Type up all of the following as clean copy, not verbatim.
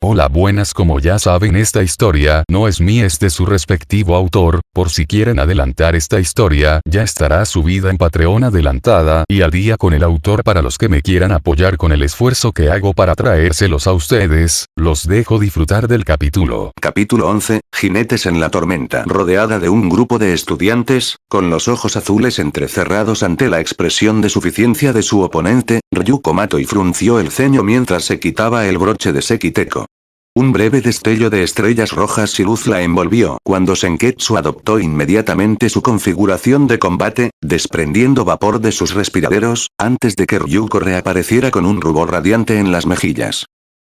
Hola, buenas. Como ya saben, esta historia no es mía, es de su respectivo autor. Por si quieren adelantar esta historia, ya estará subida en Patreon adelantada y al día con el autor. Para los que me quieran apoyar con el esfuerzo que hago para traérselos a ustedes, los dejo disfrutar del capítulo. Capítulo 11, Jinetes en la tormenta. Rodeada de un grupo de estudiantes, con los ojos azules entrecerrados ante la expresión de suficiencia de su oponente, Ryuko Matoi frunció el ceño mientras se quitaba el broche de Sekiteko. Un breve destello de estrellas rojas y luz la envolvió cuando Senketsu adoptó inmediatamente su configuración de combate, desprendiendo vapor de sus respiraderos, antes de que Ryuko reapareciera con un rubor radiante en las mejillas.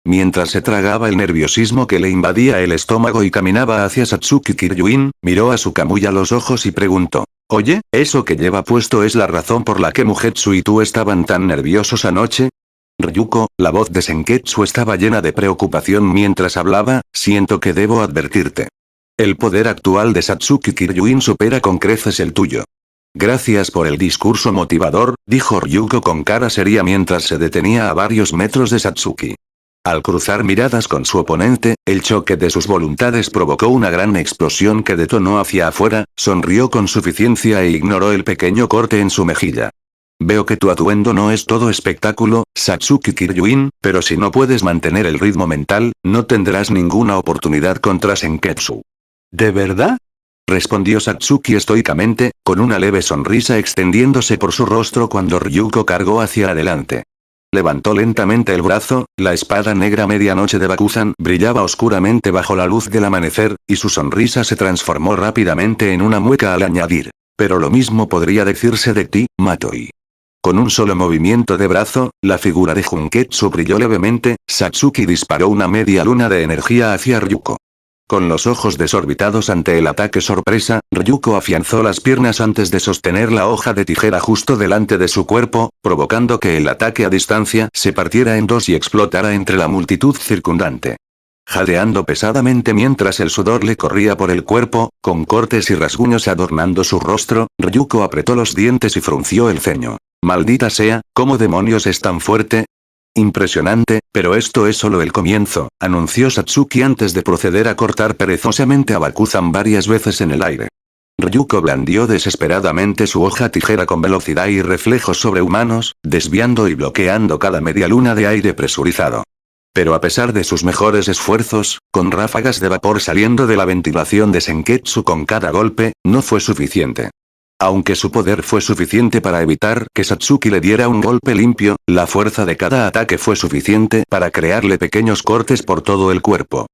Mientras se tragaba el nerviosismo que le invadía el estómago y caminaba hacia Satsuki Kiryuin, miró a Sukamui a los ojos y preguntó: «Oye, ¿eso que lleva puesto es la razón por la que Mugetsu y tú estaban tan nerviosos anoche?» Ryuko, la voz de Senketsu estaba llena de preocupación mientras hablaba, «Siento que debo advertirte. El poder actual de Satsuki Kiryuin supera con creces el tuyo». «Gracias por el discurso motivador», dijo Ryuko con cara seria mientras se detenía a varios metros de Satsuki. Al cruzar miradas con su oponente, el choque de sus voluntades provocó una gran explosión que detonó hacia afuera, sonrió con suficiencia e ignoró el pequeño corte en su mejilla. «Veo que tu atuendo no es todo espectáculo, Satsuki Kiryuin, pero si no puedes mantener el ritmo mental, no tendrás ninguna oportunidad contra Senketsu». «¿De verdad?», respondió Satsuki estoicamente, con una leve sonrisa extendiéndose por su rostro cuando Ryuko cargó hacia adelante. Levantó lentamente el brazo, la espada negra medianoche de Bakuzan brillaba oscuramente bajo la luz del amanecer, y su sonrisa se transformó rápidamente en una mueca al añadir: «Pero lo mismo podría decirse de ti, Matoi». Con un solo movimiento de brazo, la figura de Junketsu brilló levemente, Satsuki disparó una media luna de energía hacia Ryuko. Con los ojos desorbitados ante el ataque sorpresa, Ryuko afianzó las piernas antes de sostener la hoja de tijera justo delante de su cuerpo, provocando que el ataque a distancia se partiera en dos y explotara entre la multitud circundante. Jadeando pesadamente mientras el sudor le corría por el cuerpo, con cortes y rasguños adornando su rostro, Ryuko apretó los dientes y frunció el ceño. «Maldita sea, ¿cómo demonios es tan fuerte?» «Impresionante, pero esto es solo el comienzo», anunció Satsuki antes de proceder a cortar perezosamente a Bakuzan varias veces en el aire. Ryuko blandió desesperadamente su hoja tijera con velocidad y reflejos sobrehumanos, desviando y bloqueando cada media luna de aire presurizado. Pero a pesar de sus mejores esfuerzos, con ráfagas de vapor saliendo de la ventilación de Senketsu con cada golpe, no fue suficiente. Aunque su poder fue suficiente para evitar que Satsuki le diera un golpe limpio, la fuerza de cada ataque fue suficiente para crearle pequeños cortes por todo el cuerpo.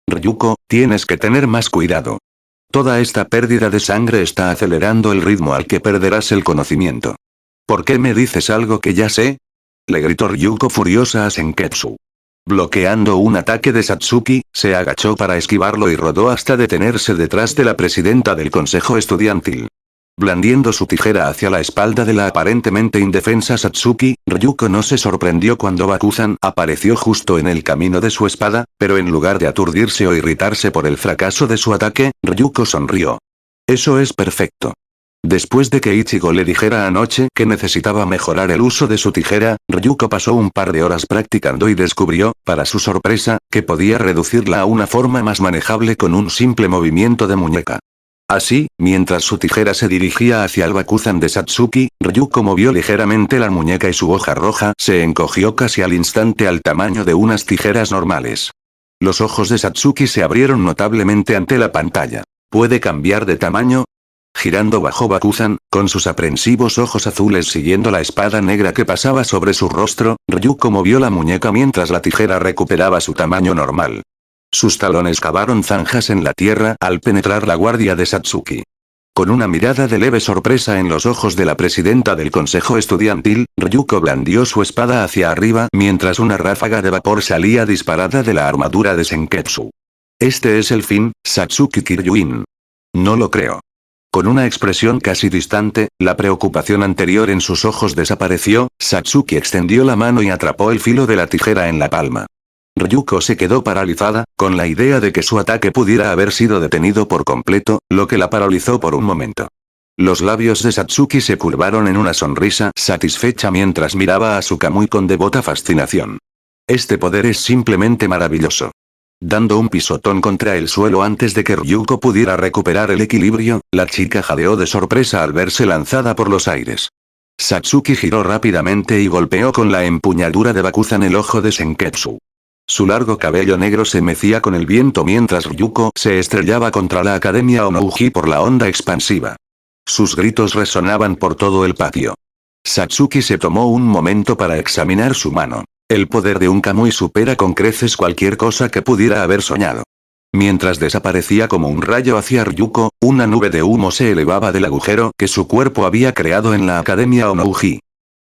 «Ryuko, tienes que tener más cuidado. Toda esta pérdida de sangre está acelerando el ritmo al que perderás el conocimiento». «¿Por qué me dices algo que ya sé?», le gritó Ryuko furiosa a Senketsu. Bloqueando un ataque de Satsuki, se agachó para esquivarlo y rodó hasta detenerse detrás de la presidenta del consejo estudiantil. Blandiendo su tijera hacia la espalda de la aparentemente indefensa Satsuki, Ryuko no se sorprendió cuando Bakuzan apareció justo en el camino de su espada, pero en lugar de aturdirse o irritarse por el fracaso de su ataque, Ryuko sonrió. «Eso es perfecto». Después de que Ichigo le dijera anoche que necesitaba mejorar el uso de su tijera, Ryuko pasó un par de horas practicando y descubrió, para su sorpresa, que podía reducirla a una forma más manejable con un simple movimiento de muñeca. Así, mientras su tijera se dirigía hacia el Bakuzan de Satsuki, Ryuko movió ligeramente la muñeca y su hoja roja se encogió casi al instante al tamaño de unas tijeras normales. Los ojos de Satsuki se abrieron notablemente ante la pantalla. «¿Puede cambiar de tamaño?». Girando bajo Bakuzan, con sus aprensivos ojos azules siguiendo la espada negra que pasaba sobre su rostro, Ryuko movió la muñeca mientras la tijera recuperaba su tamaño normal. Sus talones cavaron zanjas en la tierra al penetrar la guardia de Satsuki. Con una mirada de leve sorpresa en los ojos de la presidenta del consejo estudiantil, Ryuko blandió su espada hacia arriba mientras una ráfaga de vapor salía disparada de la armadura de Senketsu. «Este es el fin, Satsuki Kiryuin». «No lo creo». Con una expresión casi distante, la preocupación anterior en sus ojos desapareció, Satsuki extendió la mano y atrapó el filo de la tijera en la palma. Ryuko se quedó paralizada, con la idea de que su ataque pudiera haber sido detenido por completo, lo que la paralizó por un momento. Los labios de Satsuki se curvaron en una sonrisa satisfecha mientras miraba a Sukamui con devota fascinación. «Este poder es simplemente maravilloso. Dando un pisotón contra el suelo antes de que Ryuko pudiera recuperar el equilibrio, la chica jadeó de sorpresa al verse lanzada por los aires. Satsuki giró rápidamente y golpeó con la empuñadura de Bakuzan el ojo de Senketsu. Su largo cabello negro se mecía con el viento mientras Ryuko se estrellaba contra la Academia Onouji por la onda expansiva. Sus gritos resonaban por todo el patio. Satsuki se tomó un momento para examinar su mano. El poder de un Kamui supera con creces cualquier cosa que pudiera haber soñado. Mientras desaparecía como un rayo hacia Ryuko, una nube de humo se elevaba del agujero que su cuerpo había creado en la Academia Onouji.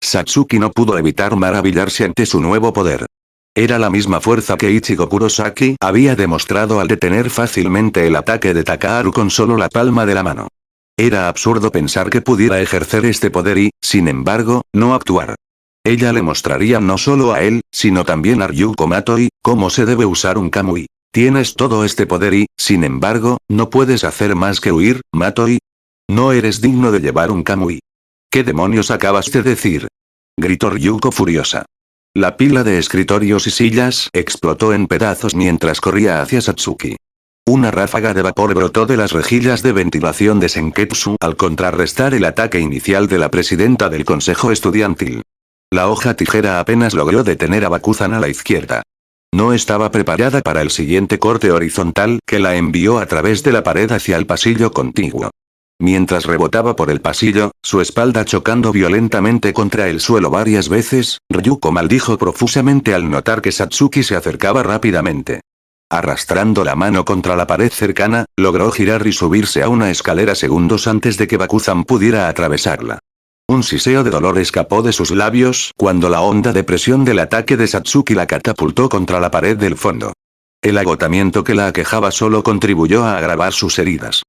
Satsuki no pudo evitar maravillarse ante su nuevo poder. Era la misma fuerza que Ichigo Kurosaki había demostrado al detener fácilmente el ataque de Takaharu con solo la palma de la mano. Era absurdo pensar que pudiera ejercer este poder y, sin embargo, no actuar. Ella le mostraría no solo a él, sino también a Ryuko Matoi, cómo se debe usar un Kamui. Tienes todo este poder y, sin embargo, no puedes hacer más que huir, Matoi. No eres digno de llevar un Kamui. ¿Qué demonios acabas de decir? Gritó Ryuko furiosa. La pila de escritorios y sillas explotó en pedazos mientras corría hacia Satsuki. Una ráfaga de vapor brotó de las rejillas de ventilación de Senketsu al contrarrestar el ataque inicial de la presidenta del consejo estudiantil. La hoja tijera apenas logró detener a Bakuzan a la izquierda. No estaba preparada para el siguiente corte horizontal que la envió a través de la pared hacia el pasillo contiguo. Mientras rebotaba por el pasillo, su espalda chocando violentamente contra el suelo varias veces, Ryuko maldijo profusamente al notar que Satsuki se acercaba rápidamente. Arrastrando la mano contra la pared cercana, logró girar y subirse a una escalera segundos antes de que Bakuzan pudiera atravesarla. Un siseo de dolor escapó de sus labios cuando la onda de presión del ataque de Satsuki la catapultó contra la pared del fondo. El agotamiento que la aquejaba solo contribuyó a agravar sus heridas.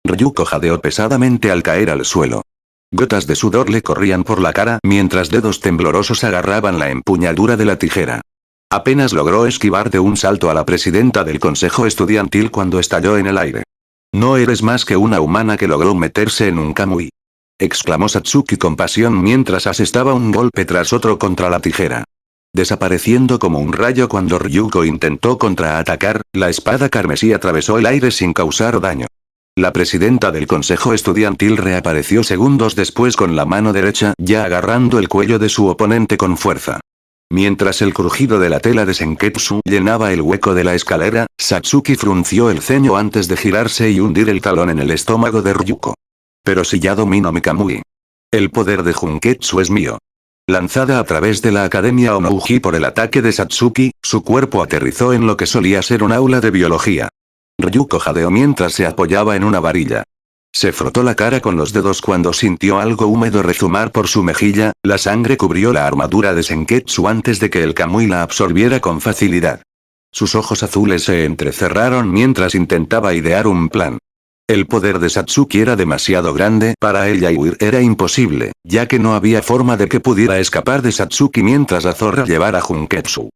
Ryuko jadeó pesadamente al caer al suelo. Gotas de sudor le corrían por la cara mientras dedos temblorosos agarraban la empuñadura de la tijera. Apenas logró esquivar de un salto a la presidenta del consejo estudiantil cuando estalló en el aire. No eres más que una humana que logró meterse en un Kamui. Exclamó Satsuki con pasión mientras asestaba un golpe tras otro contra la tijera. Desapareciendo como un rayo cuando Ryuko intentó contraatacar, la espada carmesí atravesó el aire sin causar daño. La presidenta del consejo estudiantil reapareció segundos después con la mano derecha ya agarrando el cuello de su oponente con fuerza. Mientras el crujido de la tela de Senketsu llenaba el hueco de la escalera, Satsuki frunció el ceño antes de girarse y hundir el talón en el estómago de Ryuko. Pero si ya domino mi Kamui. El poder de Junketsu es mío. Lanzada a través de la Academia Onouji por el ataque de Satsuki, su cuerpo aterrizó en lo que solía ser un aula de biología. Ryuko jadeó mientras se apoyaba en una varilla. Se frotó la cara con los dedos cuando sintió algo húmedo rezumar por su mejilla, la sangre cubrió la armadura de Senketsu antes de que el Kamui la absorbiera con facilidad. Sus ojos azules se entrecerraron mientras intentaba idear un plan. El poder de Satsuki era demasiado grande para ella y huir era imposible, ya que no había forma de que pudiera escapar de Satsuki mientras la zorra llevara Junketsu.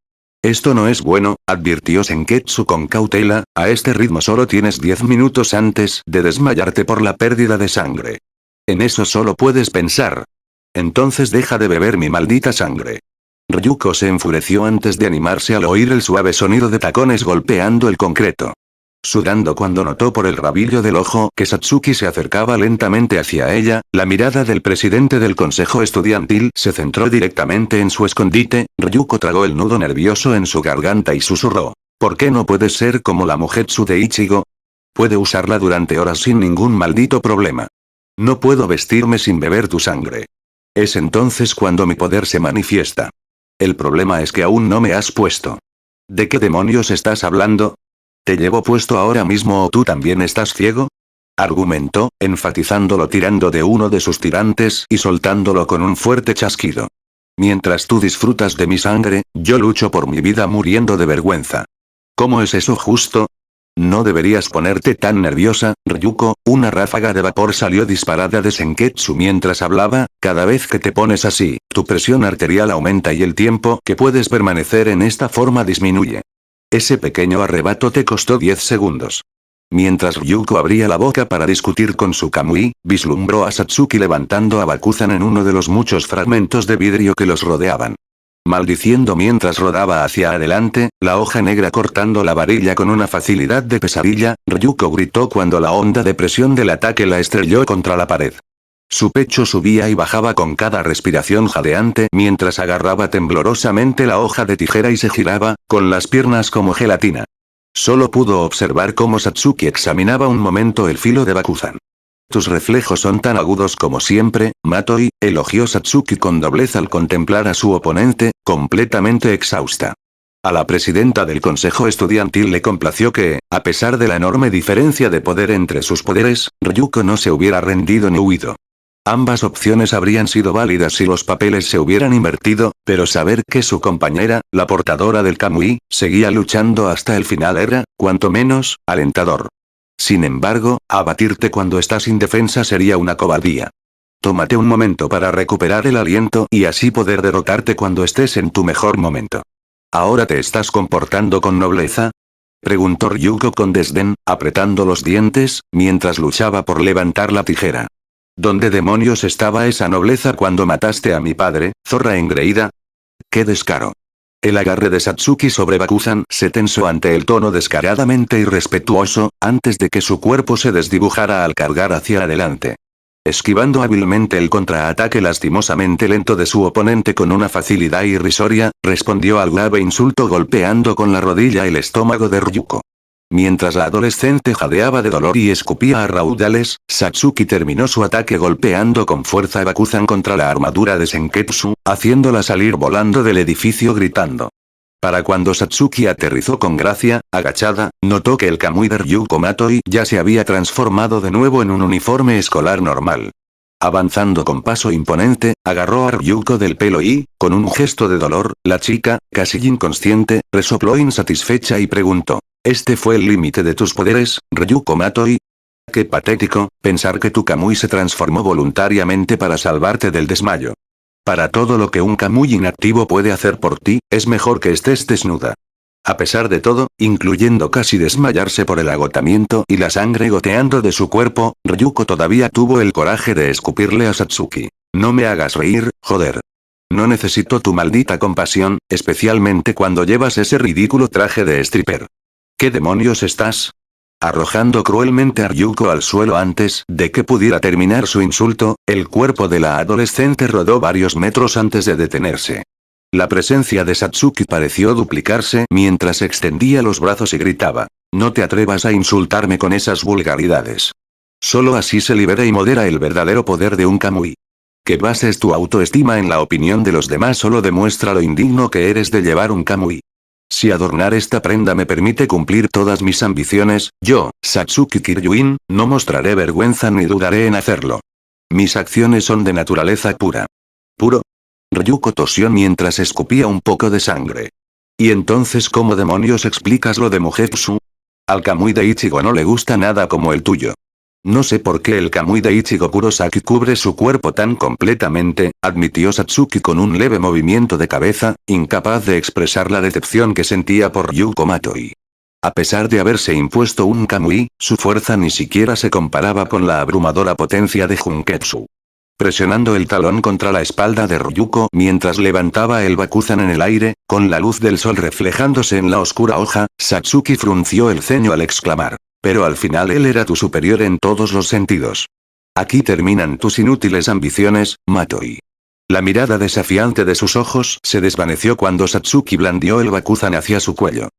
Esto no es bueno, advirtió Senketsu con cautela, a este ritmo solo tienes 10 minutos antes de desmayarte por la pérdida de sangre. En eso solo puedes pensar. Entonces deja de beber mi maldita sangre. Ryuko se enfureció antes de animarse al oír el suave sonido de tacones golpeando el concreto. Sudando cuando notó por el rabillo del ojo que Satsuki se acercaba lentamente hacia ella, la mirada del presidente del consejo estudiantil se centró directamente en su escondite. Ryuko tragó el nudo nervioso en su garganta y susurró. ¿Por qué no puedes ser como la Mujetsu de Ichigo? Puede usarla durante horas sin ningún maldito problema. No puedo vestirme sin beber tu sangre. Es entonces cuando mi poder se manifiesta. El problema es que aún no me has puesto. ¿De qué demonios estás hablando? ¿Te llevo puesto ahora mismo o tú también estás ciego? Argumentó, enfatizándolo tirando de uno de sus tirantes y soltándolo con un fuerte chasquido. Mientras tú disfrutas de mi sangre, yo lucho por mi vida muriendo de vergüenza. ¿Cómo es eso justo? No deberías ponerte tan nerviosa, Ryuko. Una ráfaga de vapor salió disparada de Senketsu mientras hablaba. Cada vez que te pones así, tu presión arterial aumenta y el tiempo que puedes permanecer en esta forma disminuye. Ese pequeño arrebato te costó 10 segundos. Mientras Ryuko abría la boca para discutir con su Kamui, vislumbró a Satsuki levantando a Bakuzan en uno de los muchos fragmentos de vidrio que los rodeaban. maldiciendo mientras rodaba hacia adelante, la hoja negra cortando la varilla con una facilidad de pesadilla, Ryuko gritó cuando la onda de presión del ataque la estrelló contra la pared. Su pecho subía y bajaba con cada respiración jadeante mientras agarraba temblorosamente la hoja de tijera y se giraba, con las piernas como gelatina. Solo pudo observar cómo Satsuki examinaba un momento el filo de Bakuzan. Tus reflejos son tan agudos como siempre, Matoi, elogió Satsuki con doblez al contemplar a su oponente, completamente exhausta. A la presidenta del consejo estudiantil le complació que, a pesar de la enorme diferencia de poder entre sus poderes, Ryuko no se hubiera rendido ni huido. Ambas opciones habrían sido válidas si los papeles se hubieran invertido, pero saber que su compañera, la portadora del Kamui, seguía luchando hasta el final era, cuanto menos, alentador. Sin embargo, abatirte cuando estás indefensa sería una cobardía. Tómate un momento para recuperar el aliento y así poder derrotarte cuando estés en tu mejor momento. ¿Ahora te estás comportando con nobleza?, preguntó Ryuko con desdén, apretando los dientes, mientras luchaba por levantar la tijera. ¿Dónde demonios estaba esa nobleza cuando mataste a mi padre, zorra engreída? ¡Qué descaro! El agarre de Satsuki sobre Bakuzan se tensó ante el tono descaradamente irrespetuoso, antes de que su cuerpo se desdibujara al cargar hacia adelante. Esquivando hábilmente el contraataque lastimosamente lento de su oponente con una facilidad irrisoria, respondió al grave insulto golpeando con la rodilla el estómago de Ryuko. Mientras la adolescente jadeaba de dolor y escupía a raudales, Satsuki terminó su ataque golpeando con fuerza a Bakuzan contra la armadura de Senketsu, haciéndola salir volando del edificio gritando. Para cuando Satsuki aterrizó con gracia, agachada, notó que el Kamui de Ryuko Matoi ya se había transformado de nuevo en un uniforme escolar normal. Avanzando con paso imponente, agarró a Ryuko del pelo y, con un gesto de dolor, la chica, casi inconsciente, resopló insatisfecha y preguntó. ¿Este fue el límite de tus poderes, Ryuko Matoi? Qué patético, pensar que tu Kamui se transformó voluntariamente para salvarte del desmayo. Para todo lo que un Kamui inactivo puede hacer por ti, es mejor que estés desnuda. A pesar de todo, incluyendo casi desmayarse por el agotamiento y la sangre goteando de su cuerpo, Ryuko todavía tuvo el coraje de escupirle a Satsuki. No me hagas reír, joder. No necesito tu maldita compasión, especialmente cuando llevas ese ridículo traje de stripper. ¿Qué demonios estás? Arrojando cruelmente a Ryuko al suelo antes de que pudiera terminar su insulto, el cuerpo de la adolescente rodó varios metros antes de detenerse. La presencia de Satsuki pareció duplicarse mientras extendía los brazos y gritaba. No te atrevas a insultarme con esas vulgaridades. Solo así se libera y modera el verdadero poder de un Kamui. Que bases tu autoestima en la opinión de los demás solo demuestra lo indigno que eres de llevar un Kamui. Si adornar esta prenda me permite cumplir todas mis ambiciones, yo, Satsuki Kiryuin, no mostraré vergüenza ni dudaré en hacerlo. Mis acciones son de naturaleza pura. ¿Puro? Ryuko tosió mientras escupía un poco de sangre. ¿Y entonces cómo demonios explicas lo de Mugetsu? Al Kamui de Ichigo no le gusta nada como el tuyo. No sé por qué el Kamui de Ichigo Kurosaki cubre su cuerpo tan completamente, admitió Satsuki con un leve movimiento de cabeza, incapaz de expresar la decepción que sentía por Ryuko Matoi. A pesar de haberse impuesto un Kamui, su fuerza ni siquiera se comparaba con la abrumadora potencia de Junketsu. Presionando el talón contra la espalda de Ryuko mientras levantaba el Bakuzan en el aire, con la luz del sol reflejándose en la oscura hoja, Satsuki frunció el ceño al exclamar. Pero al final él era tu superior en todos los sentidos. Aquí terminan tus inútiles ambiciones, Matoi. La mirada desafiante de sus ojos se desvaneció cuando Satsuki blandió el Bakuzan hacia su cuello.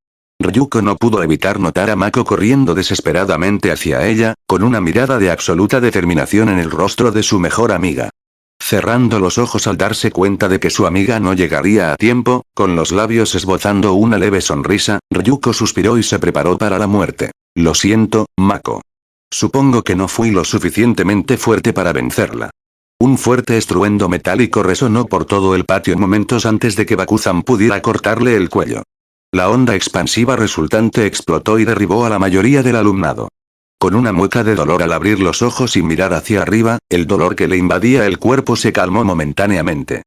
Ryuko no pudo evitar notar a Mako corriendo desesperadamente hacia ella, con una mirada de absoluta determinación en el rostro de su mejor amiga. Cerrando los ojos al darse cuenta de que su amiga no llegaría a tiempo, con los labios esbozando una leve sonrisa, Ryuko suspiró y se preparó para la muerte. Lo siento, Mako. Supongo que no fui lo suficientemente fuerte para vencerla. Un fuerte estruendo metálico resonó por todo el patio momentos antes de que Bakuzan pudiera cortarle el cuello. La onda expansiva resultante explotó y derribó a la mayoría del alumnado. Con una mueca de dolor al abrir los ojos y mirar hacia arriba, el dolor que le invadía el cuerpo se calmó momentáneamente.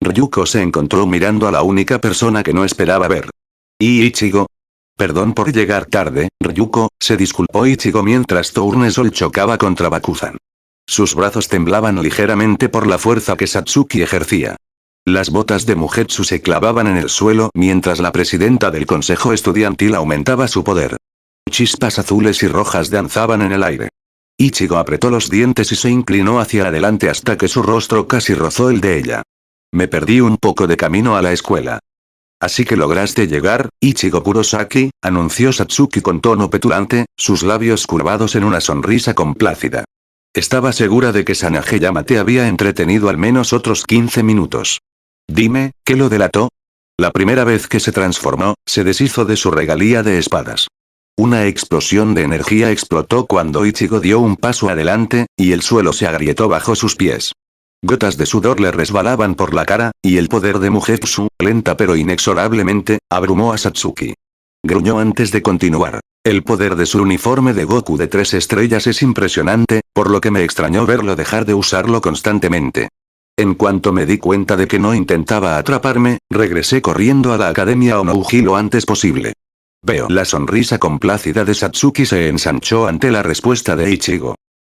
Ryuko se encontró mirando a la única persona que no esperaba ver. ¿Y Ichigo? Perdón por llegar tarde, Ryuko, se disculpó Ichigo mientras Tournesol chocaba contra Bakuzan. Sus brazos temblaban ligeramente por la fuerza que Satsuki ejercía. Las botas de Mugetsu se clavaban en el suelo mientras la presidenta del consejo estudiantil aumentaba su poder. Chispas azules y rojas danzaban en el aire. Ichigo apretó los dientes y se inclinó hacia adelante hasta que su rostro casi rozó el de ella. Me perdí un poco de camino a la escuela. Así que lograste llegar, Ichigo Kurosaki, anunció Satsuki con tono petulante, sus labios curvados en una sonrisa complácida. Estaba segura de que Sanageyama te había entretenido al menos otros 15 minutos. Dime, ¿qué lo delató? La primera vez que se transformó, se deshizo de su regalía de espadas. Una explosión de energía explotó cuando Ichigo dio un paso adelante, y el suelo se agrietó bajo sus pies. Gotas de sudor le resbalaban por la cara, y el poder de Mugetsu, lenta pero inexorablemente, abrumó a Satsuki. Gruñó antes de continuar. El poder de su uniforme de Goku de 3 estrellas es impresionante, por lo que me extrañó verlo dejar de usarlo constantemente. En cuanto me di cuenta de que no intentaba atraparme, regresé corriendo a la academia Onouji lo antes posible. Veo. La sonrisa complácida de Satsuki se ensanchó ante la respuesta de Ichigo.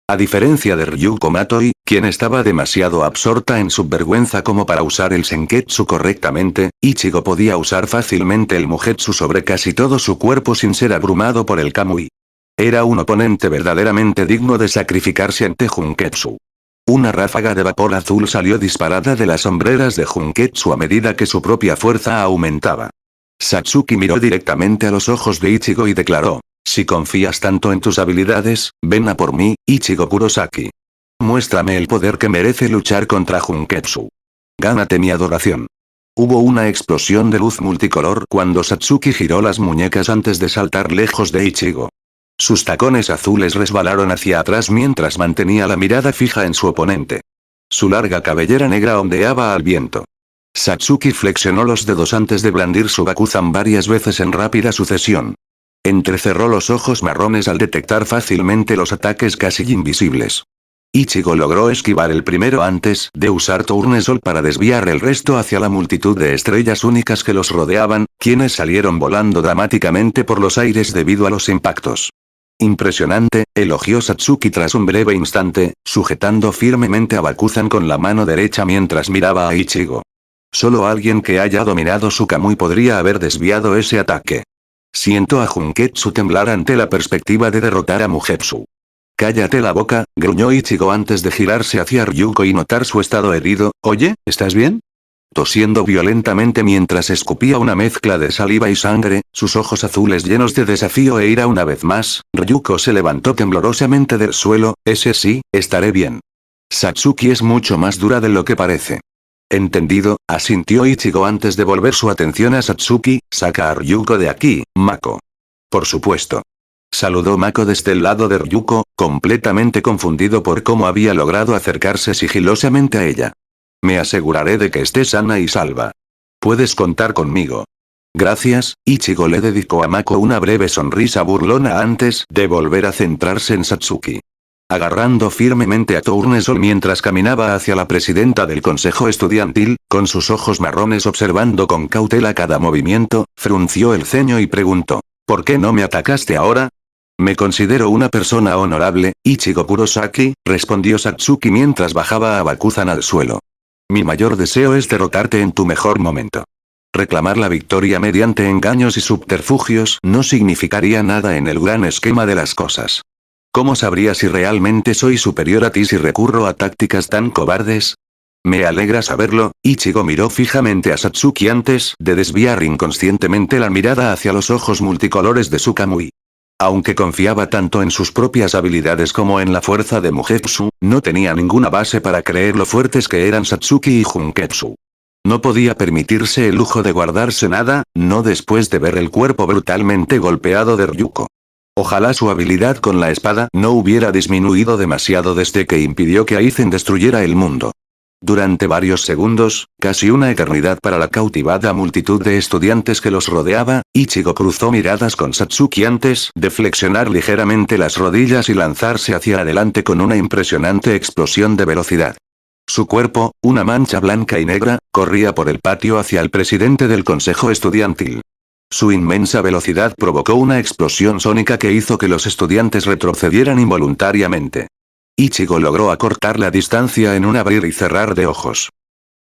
A diferencia de Ryuko Matoi, quien estaba demasiado absorta en su vergüenza como para usar el Senketsu correctamente, Ichigo podía usar fácilmente el Mugetsu sobre casi todo su cuerpo sin ser abrumado por el Kamui. Era un oponente verdaderamente digno de sacrificarse ante Junketsu. Una ráfaga de vapor azul salió disparada de las sombreras de Junketsu a medida que su propia fuerza aumentaba. Satsuki miró directamente a los ojos de Ichigo y declaró: si confías tanto en tus habilidades, ven a por mí, Ichigo Kurosaki. Muéstrame el poder que merece luchar contra Junketsu. Gánate mi adoración. Hubo una explosión de luz multicolor cuando Satsuki giró las muñecas antes de saltar lejos de Ichigo. Sus tacones azules resbalaron hacia atrás mientras mantenía la mirada fija en su oponente. Su larga cabellera negra ondeaba al viento. Satsuki flexionó los dedos antes de blandir su Bakuzan varias veces en rápida sucesión. Entrecerró los ojos marrones al detectar fácilmente los ataques casi invisibles. Ichigo logró esquivar el primero antes de usar Tournesol para desviar el resto hacia la multitud de estrellas únicas que los rodeaban, quienes salieron volando dramáticamente por los aires debido a los impactos. Impresionante, elogió Satsuki tras un breve instante, sujetando firmemente a Bakuzan con la mano derecha mientras miraba a Ichigo. Solo alguien que haya dominado su Kamui podría haber desviado ese ataque. Siento a Junketsu temblar ante la perspectiva de derrotar a Mugetsu. Cállate la boca, gruñó Ichigo antes de girarse hacia Ryuko y notar su estado herido. Oye, ¿estás bien? Tosiendo violentamente mientras escupía una mezcla de saliva y sangre, sus ojos azules llenos de desafío e ira una vez más, Ryuko se levantó temblorosamente del suelo. Ese sí, estaré bien. Satsuki es mucho más dura de lo que parece. Entendido, asintió Ichigo antes de volver su atención a Satsuki. Saca a Ryuko de aquí, Mako. Por supuesto. Saludó Mako desde el lado de Ryuko, completamente confundido por cómo había logrado acercarse sigilosamente a ella. Me aseguraré de que esté sana y salva. Puedes contar conmigo. Gracias, Ichigo le dedicó a Mako una breve sonrisa burlona antes de volver a centrarse en Satsuki. Agarrando firmemente a Tournesol mientras caminaba hacia la presidenta del consejo estudiantil, con sus ojos marrones observando con cautela cada movimiento, frunció el ceño y preguntó: ¿por qué no me atacaste ahora? Me considero una persona honorable, Ichigo Kurosaki, respondió Satsuki mientras bajaba a Bakuzan al suelo. Mi mayor deseo es derrotarte en tu mejor momento. Reclamar la victoria mediante engaños y subterfugios no significaría nada en el gran esquema de las cosas. ¿Cómo sabría si realmente soy superior a ti si recurro a tácticas tan cobardes? Me alegra saberlo. Ichigo miró fijamente a Satsuki antes de desviar inconscientemente la mirada hacia los ojos multicolores de su Kamui. Aunque confiaba tanto en sus propias habilidades como en la fuerza de Mugetsu, no tenía ninguna base para creer lo fuertes que eran Satsuki y Junketsu. No podía permitirse el lujo de guardarse nada, no después de ver el cuerpo brutalmente golpeado de Ryuko. Ojalá su habilidad con la espada no hubiera disminuido demasiado desde que impidió que Aizen destruyera el mundo. Durante varios segundos, casi una eternidad para la cautivada multitud de estudiantes que los rodeaba, Ichigo cruzó miradas con Satsuki antes de flexionar ligeramente las rodillas y lanzarse hacia adelante con una impresionante explosión de velocidad. Su cuerpo, una mancha blanca y negra, corría por el patio hacia el presidente del consejo estudiantil. Su inmensa velocidad provocó una explosión sónica que hizo que los estudiantes retrocedieran involuntariamente. Ichigo logró acortar la distancia en un abrir y cerrar de ojos.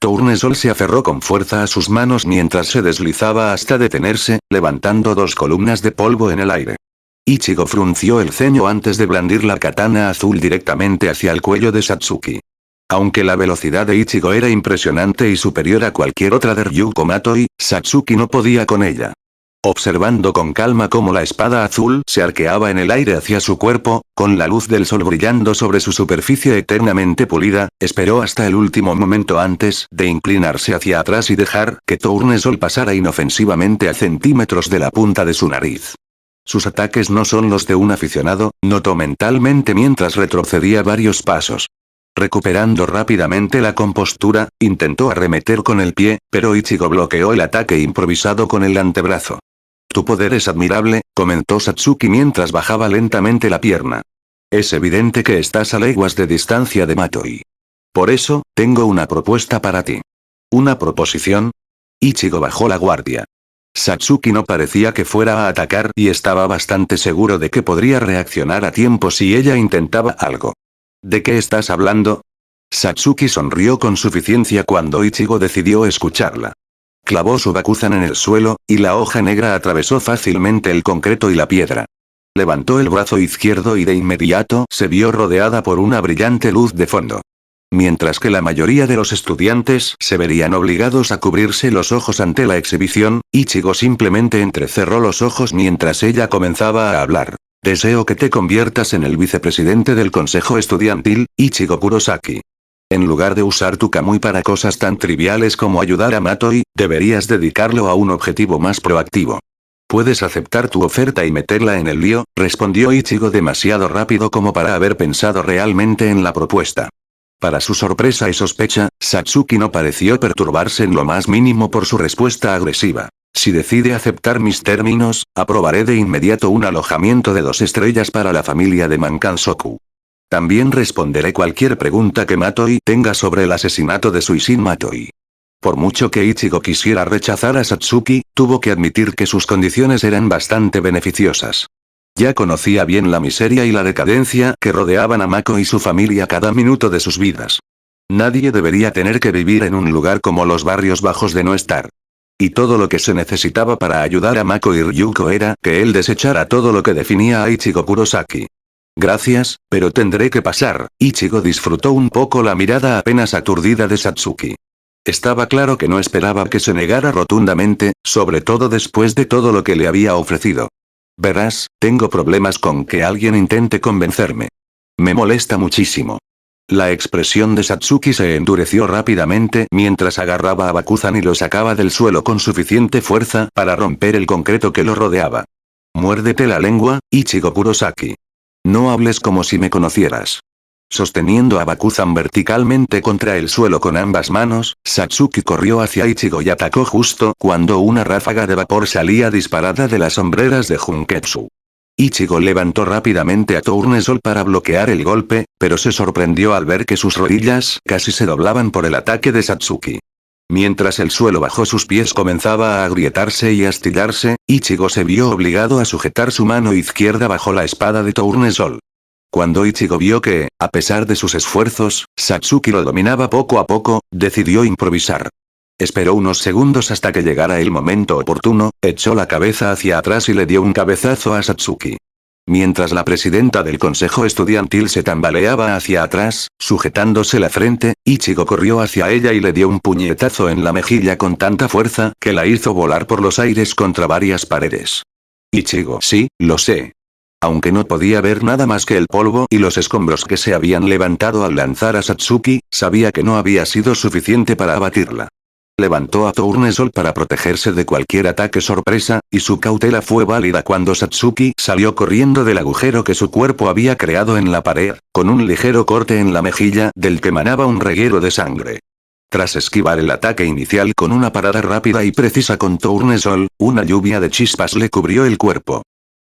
Tournesol se aferró con fuerza a sus manos mientras se deslizaba hasta detenerse, levantando 2 columnas de polvo en el aire. Ichigo frunció el ceño antes de blandir la katana azul directamente hacia el cuello de Satsuki. Aunque la velocidad de Ichigo era impresionante y superior a cualquier otra de Ryuko Matoi, Satsuki no podía con ella. Observando con calma cómo la espada azul se arqueaba en el aire hacia su cuerpo, con la luz del sol brillando sobre su superficie eternamente pulida, esperó hasta el último momento antes de inclinarse hacia atrás y dejar que Tournesol pasara inofensivamente a centímetros de la punta de su nariz. Sus ataques no son los de un aficionado, notó mentalmente mientras retrocedía varios pasos. Recuperando rápidamente la compostura, intentó arremeter con el pie, pero Ichigo bloqueó el ataque improvisado con el antebrazo. «Tu poder es admirable», comentó Satsuki mientras bajaba lentamente la pierna. «Es evidente que estás a leguas de distancia de Matoi. Por eso, tengo una propuesta para ti». «¿Una proposición?» Ichigo bajó la guardia. Satsuki no parecía que fuera a atacar y estaba bastante seguro de que podría reaccionar a tiempo si ella intentaba algo. ¿De qué estás hablando? Satsuki sonrió con suficiencia cuando Ichigo decidió escucharla. Clavó su Bakuzan en el suelo, y la hoja negra atravesó fácilmente el concreto y la piedra. Levantó el brazo izquierdo y de inmediato se vio rodeada por una brillante luz de fondo. Mientras que la mayoría de los estudiantes se verían obligados a cubrirse los ojos ante la exhibición, Ichigo simplemente entrecerró los ojos mientras ella comenzaba a hablar. Deseo que te conviertas en el vicepresidente del consejo estudiantil, Ichigo Kurosaki. En lugar de usar tu Kamui para cosas tan triviales como ayudar a Matoi, deberías dedicarlo a un objetivo más proactivo. Puedes aceptar tu oferta y meterla en el lío, respondió Ichigo demasiado rápido como para haber pensado realmente en la propuesta. Para su sorpresa y sospecha, Satsuki no pareció perturbarse en lo más mínimo por su respuesta agresiva. Si decide aceptar mis términos, aprobaré de inmediato un alojamiento de 2 estrellas para la familia de Mankansoku. También responderé cualquier pregunta que Matoi tenga sobre el asesinato de Suishin Matoi. Por mucho que Ichigo quisiera rechazar a Satsuki, tuvo que admitir que sus condiciones eran bastante beneficiosas. Ya conocía bien la miseria y la decadencia que rodeaban a Mako y su familia cada minuto de sus vidas. Nadie debería tener que vivir en un lugar como los barrios bajos de no estar. Y todo lo que se necesitaba para ayudar a Mako y Ryuko era que él desechara todo lo que definía a Ichigo Kurosaki. Gracias, pero tendré que pasar. Ichigo disfrutó un poco la mirada apenas aturdida de Satsuki. Estaba claro que no esperaba que se negara rotundamente, sobre todo después de todo lo que le había ofrecido. Verás, tengo problemas con que alguien intente convencerme. Me molesta muchísimo. La expresión de Satsuki se endureció rápidamente mientras agarraba a Bakuzan y lo sacaba del suelo con suficiente fuerza para romper el concreto que lo rodeaba. Muérdete la lengua, Ichigo Kurosaki. No hables como si me conocieras. Sosteniendo a Bakuzan verticalmente contra el suelo con ambas manos, Satsuki corrió hacia Ichigo y atacó justo cuando una ráfaga de vapor salía disparada de las sombreras de Junketsu. Ichigo levantó rápidamente a Tournesol para bloquear el golpe, pero se sorprendió al ver que sus rodillas casi se doblaban por el ataque de Satsuki. Mientras el suelo bajo sus pies comenzaba a agrietarse y astillarse, Ichigo se vio obligado a sujetar su mano izquierda bajo la espada de Tournesol. Cuando Ichigo vio que, a pesar de sus esfuerzos, Satsuki lo dominaba poco a poco, decidió improvisar. Esperó unos segundos hasta que llegara el momento oportuno, echó la cabeza hacia atrás y le dio un cabezazo a Satsuki. Mientras la presidenta del consejo estudiantil se tambaleaba hacia atrás, sujetándose la frente, Ichigo corrió hacia ella y le dio un puñetazo en la mejilla con tanta fuerza que la hizo volar por los aires contra varias paredes. Ichigo, sí, lo sé. Aunque no podía ver nada más que el polvo y los escombros que se habían levantado al lanzar a Satsuki, sabía que no había sido suficiente para abatirla. Levantó a Tournesol para protegerse de cualquier ataque sorpresa, y su cautela fue válida cuando Satsuki salió corriendo del agujero que su cuerpo había creado en la pared, con un ligero corte en la mejilla del que emanaba un reguero de sangre. Tras esquivar el ataque inicial con una parada rápida y precisa con Tournesol, una lluvia de chispas le cubrió el cuerpo.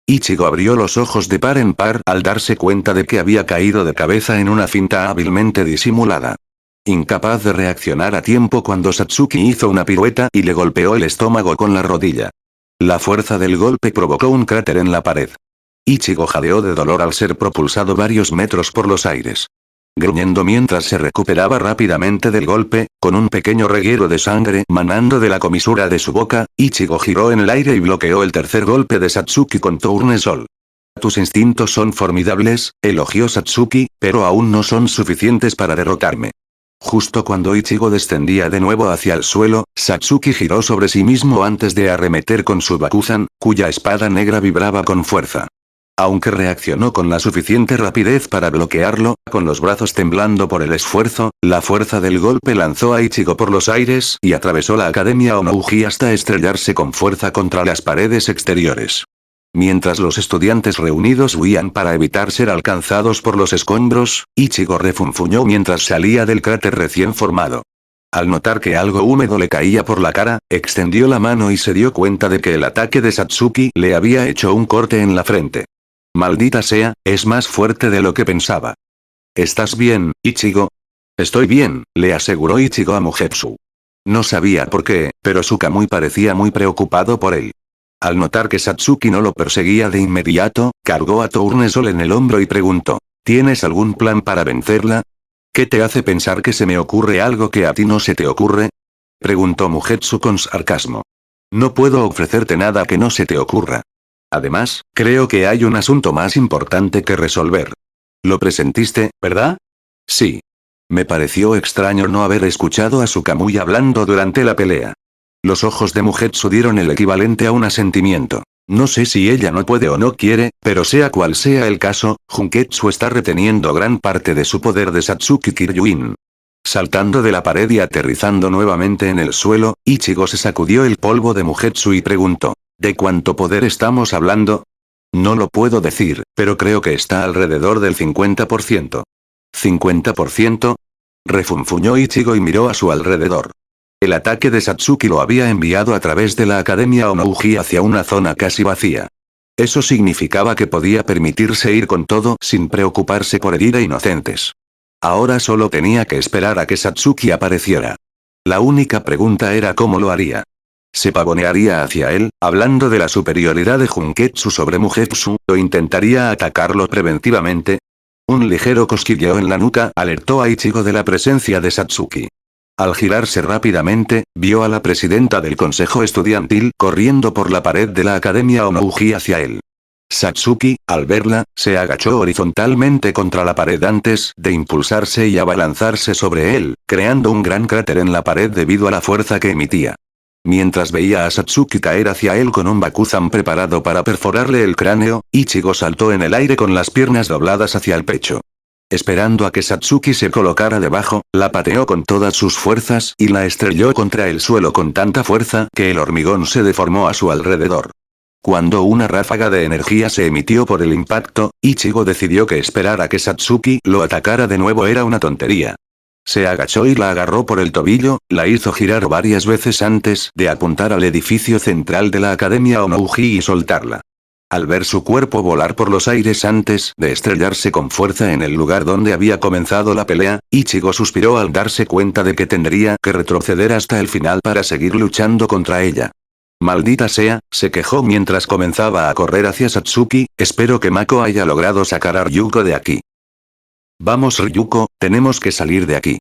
Ichigo abrió los ojos de par en par al darse cuenta de que había caído de cabeza en una finta hábilmente disimulada. Incapaz de reaccionar a tiempo cuando Satsuki hizo una pirueta y le golpeó el estómago con la rodilla. La fuerza del golpe provocó un cráter en la pared. Ichigo jadeó de dolor al ser propulsado varios metros por los aires. gruñendo mientras se recuperaba rápidamente del golpe, con un pequeño reguero de sangre manando de la comisura de su boca, Ichigo giró en el aire y bloqueó el tercer golpe de Satsuki con Tournesol. Tus instintos son formidables, elogió Satsuki, pero aún no son suficientes para derrotarme. Justo cuando Ichigo descendía de nuevo hacia el suelo, Satsuki giró sobre sí mismo antes de arremeter con su Bakuzan, cuya espada negra vibraba con fuerza. Aunque reaccionó con la suficiente rapidez para bloquearlo, con los brazos temblando por el esfuerzo, la fuerza del golpe lanzó a Ichigo por los aires y atravesó la Academia Onouji hasta estrellarse con fuerza contra las paredes exteriores. Mientras los estudiantes reunidos huían para evitar ser alcanzados por los escombros, Ichigo refunfuñó mientras salía del cráter recién formado. Al notar que algo húmedo le caía por la cara, extendió la mano y se dio cuenta de que el ataque de Satsuki le había hecho un corte en la frente. Maldita sea, es más fuerte de lo que pensaba. ¿Estás bien, Ichigo? Estoy bien, le aseguró Ichigo a Mugetsu. No sabía por qué, pero su Kamui parecía muy preocupado por él. Al notar que Satsuki no lo perseguía de inmediato, cargó a Tournesol en el hombro y preguntó, ¿tienes algún plan para vencerla? ¿Qué te hace pensar que se me ocurre algo que a ti no se te ocurre? Preguntó Mugetsu con sarcasmo. No puedo ofrecerte nada que no se te ocurra. Además, creo que hay un asunto más importante que resolver. Lo presentiste, ¿verdad? Sí. Me pareció extraño no haber escuchado a su Kamui hablando durante la pelea. Los ojos de Mugetsu dieron el equivalente a un asentimiento. No sé si ella no puede o no quiere, pero sea cual sea el caso, Junketsu está reteniendo gran parte de su poder de Satsuki Kiryuin. Saltando de la pared y aterrizando nuevamente en el suelo, Ichigo se sacudió el polvo de Mugetsu y preguntó, ¿de cuánto poder estamos hablando? No lo puedo decir, pero creo que está alrededor del 50%. ¿50%? Refunfuñó Ichigo y miró a su alrededor. El ataque de Satsuki lo había enviado a través de la Academia Onouji hacia una zona casi vacía. Eso significaba que podía permitirse ir con todo sin preocuparse por herir a inocentes. Ahora solo tenía que esperar a que Satsuki apareciera. La única pregunta era cómo lo haría. ¿Se pavonearía hacia él, hablando de la superioridad de Junketsu sobre Mugetsu, o intentaría atacarlo preventivamente? Un ligero cosquilleo en la nuca alertó a Ichigo de la presencia de Satsuki. Al girarse rápidamente, vio a la presidenta del consejo estudiantil corriendo por la pared de la Academia Onouji hacia él. Satsuki, al verla, se agachó horizontalmente contra la pared antes de impulsarse y abalanzarse sobre él, creando un gran cráter en la pared debido a la fuerza que emitía. Mientras veía a Satsuki caer hacia él con un Bakuzan preparado para perforarle el cráneo, Ichigo saltó en el aire con las piernas dobladas hacia el pecho. Esperando a que Satsuki se colocara debajo, la pateó con todas sus fuerzas y la estrelló contra el suelo con tanta fuerza que el hormigón se deformó a su alrededor. Cuando una ráfaga de energía se emitió por el impacto, Ichigo decidió que esperar a que Satsuki lo atacara de nuevo era una tontería. Se agachó y la agarró por el tobillo, la hizo girar varias veces antes de apuntar al edificio central de la Academia Onouji y soltarla. Al ver su cuerpo volar por los aires antes de estrellarse con fuerza en el lugar donde había comenzado la pelea, Ichigo suspiró al darse cuenta de que tendría que retroceder hasta el final para seguir luchando contra ella. Maldita sea, se quejó mientras comenzaba a correr hacia Satsuki, espero que Mako haya logrado sacar a Ryuko de aquí. Vamos Ryuko, tenemos que salir de aquí.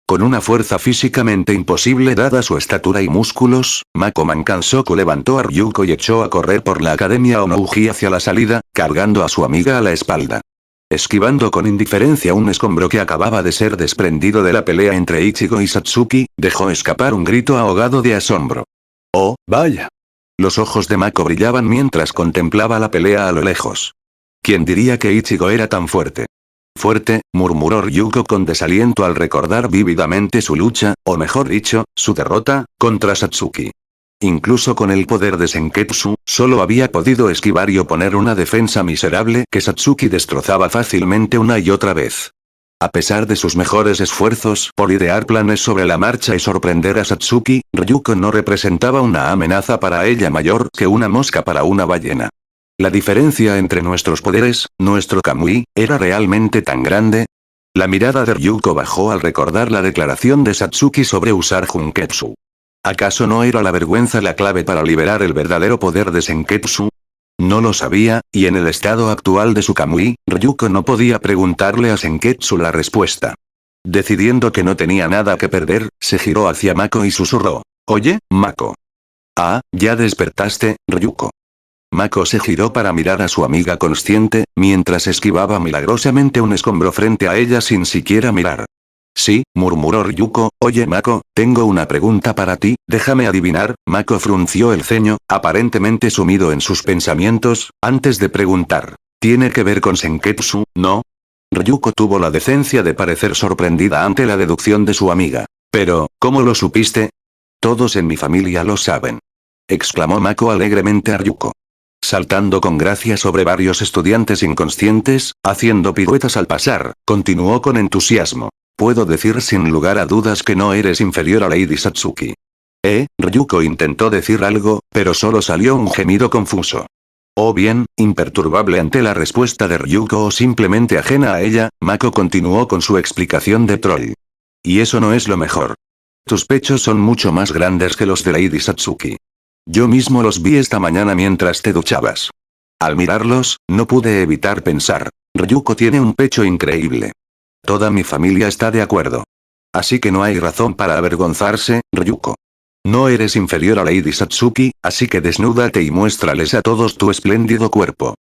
Con una fuerza físicamente imposible dada su estatura y músculos, Mako Mankansoku levantó a Ryuko y echó a correr por la Academia Onouji hacia la salida, cargando a su amiga a la espalda. Esquivando con indiferencia un escombro que acababa de ser desprendido de la pelea entre Ichigo y Satsuki, dejó escapar un grito ahogado de asombro. ¡Oh, vaya! Los ojos de Mako brillaban mientras contemplaba la pelea a lo lejos. ¿Quién diría que Ichigo era tan fuerte? Fuerte, murmuró Ryuko con desaliento al recordar vívidamente su lucha, o mejor dicho, su derrota, contra Satsuki. Incluso con el poder de Senketsu, solo había podido esquivar y oponer una defensa miserable que Satsuki destrozaba fácilmente una y otra vez. A pesar de sus mejores esfuerzos por idear planes sobre la marcha y sorprender a Satsuki, Ryuko no representaba una amenaza para ella mayor que una mosca para una ballena. La diferencia entre nuestros poderes, nuestro Kamui, ¿era realmente tan grande? La mirada de Ryuko bajó al recordar la declaración de Satsuki sobre usar Junketsu. ¿Acaso no era la vergüenza la clave para liberar el verdadero poder de Senketsu? No lo sabía, y en el estado actual de su Kamui, Ryuko no podía preguntarle a Senketsu la respuesta. Decidiendo que no tenía nada que perder, se giró hacia Mako y susurró. Oye, Mako. Ah, ¿ya despertaste, Ryuko? Mako se giró para mirar a su amiga consciente, mientras esquivaba milagrosamente un escombro frente a ella sin siquiera mirar. Sí, murmuró Ryuko. Oye Mako, tengo una pregunta para ti, déjame adivinar. Mako frunció el ceño, aparentemente sumido en sus pensamientos, antes de preguntar. ¿Tiene que ver con Senketsu, no? Ryuko tuvo la decencia de parecer sorprendida ante la deducción de su amiga. Pero, ¿cómo lo supiste? Todos en mi familia lo saben. Exclamó Mako alegremente a Ryuko. Saltando con gracia sobre varios estudiantes inconscientes, haciendo piruetas al pasar, continuó con entusiasmo. Puedo decir sin lugar a dudas que no eres inferior a Lady Satsuki. Ryuko intentó decir algo, pero solo salió un gemido confuso. O bien, imperturbable ante la respuesta de Ryuko o simplemente ajena a ella, Mako continuó con su explicación de troll. Y eso no es lo mejor. Tus pechos son mucho más grandes que los de Lady Satsuki. Yo mismo los vi esta mañana mientras te duchabas. Al mirarlos, no pude evitar pensar. Ryuko tiene un pecho increíble. Toda mi familia está de acuerdo. Así que no hay razón para avergonzarse, Ryuko. No eres inferior a Lady Satsuki, así que desnúdate y muéstrales a todos tu espléndido cuerpo.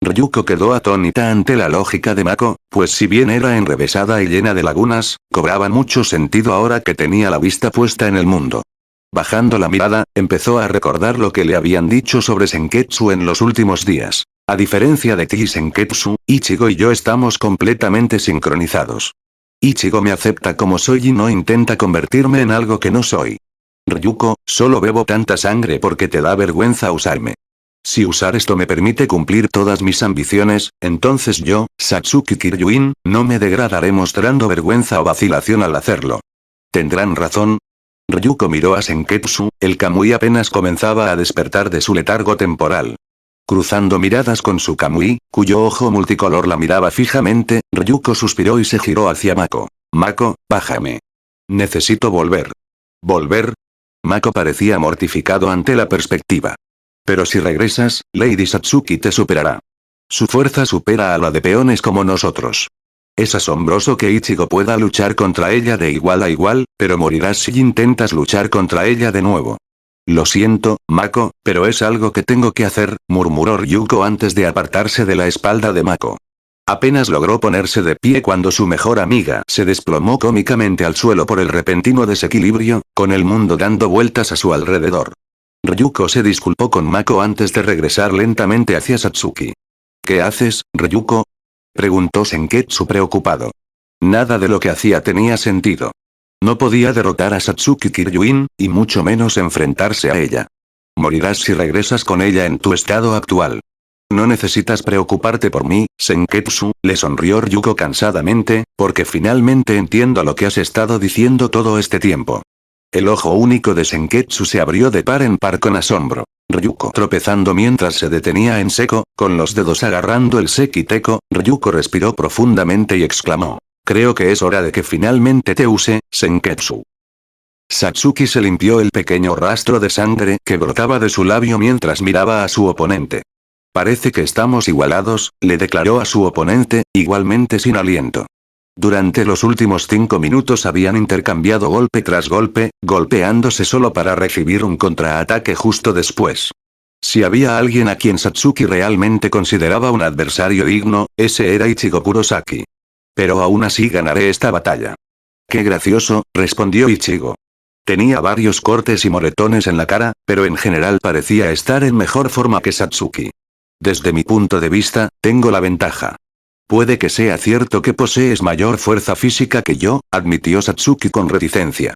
Ryuko quedó atónita ante la lógica de Mako, pues si bien era enrevesada y llena de lagunas, cobraba mucho sentido ahora que tenía la vista puesta en el mundo. Bajando la mirada, empezó a recordar lo que le habían dicho sobre Senketsu en los últimos días. A diferencia de ti y Senketsu, Ichigo y yo estamos completamente sincronizados. Ichigo me acepta como soy y no intenta convertirme en algo que no soy. Ryuko, solo bebo tanta sangre porque te da vergüenza usarme. Si usar esto me permite cumplir todas mis ambiciones, entonces yo, Satsuki Kiryuin, no me degradaré mostrando vergüenza o vacilación al hacerlo. ¿Tendrán razón? Ryuko miró a Senketsu, el Kamui apenas comenzaba a despertar de su letargo temporal. Cruzando miradas con su Kamui, cuyo ojo multicolor la miraba fijamente, Ryuko suspiró y se giró hacia Mako. Mako, bájame. Necesito volver. ¿Volver? Mako parecía mortificado ante la perspectiva. Pero si regresas, Lady Satsuki te superará. Su fuerza supera a la de peones como nosotros. Es asombroso que Ichigo pueda luchar contra ella de igual a igual, pero morirás si intentas luchar contra ella de nuevo. Lo siento, Mako, pero es algo que tengo que hacer, murmuró Ryuko antes de apartarse de la espalda de Mako. Apenas logró ponerse de pie cuando su mejor amiga se desplomó cómicamente al suelo por el repentino desequilibrio, con el mundo dando vueltas a su alrededor. Ryuko se disculpó con Mako antes de regresar lentamente hacia Satsuki. ¿Qué haces, Ryuko? Preguntó Senketsu preocupado. Nada de lo que hacía tenía sentido. No podía derrotar a Satsuki Kiryuin, y mucho menos enfrentarse a ella. Morirás si regresas con ella en tu estado actual. No necesitas preocuparte por mí, Senketsu, le sonrió Ryuko cansadamente, porque finalmente entiendo lo que has estado diciendo todo este tiempo. El ojo único de Senketsu se abrió de par en par con asombro. Ryuko tropezando mientras se detenía en seco, con los dedos agarrando el sekiteko, Ryuko respiró profundamente y exclamó. Creo que es hora de que finalmente te use, Senketsu. Satsuki se limpió el pequeño rastro de sangre que brotaba de su labio mientras miraba a su oponente. Parece que estamos igualados, le declaró a su oponente, igualmente sin aliento. Durante los últimos 5 minutos habían intercambiado golpe tras golpe, golpeándose solo para recibir un contraataque justo después. Si había alguien a quien Satsuki realmente consideraba un adversario digno, ese era Ichigo Kurosaki. Pero aún así ganaré esta batalla. Qué gracioso, respondió Ichigo. Tenía varios cortes y moretones en la cara, pero en general parecía estar en mejor forma que Satsuki. Desde mi punto de vista, tengo la ventaja. Puede que sea cierto que posees mayor fuerza física que yo, admitió Satsuki con reticencia.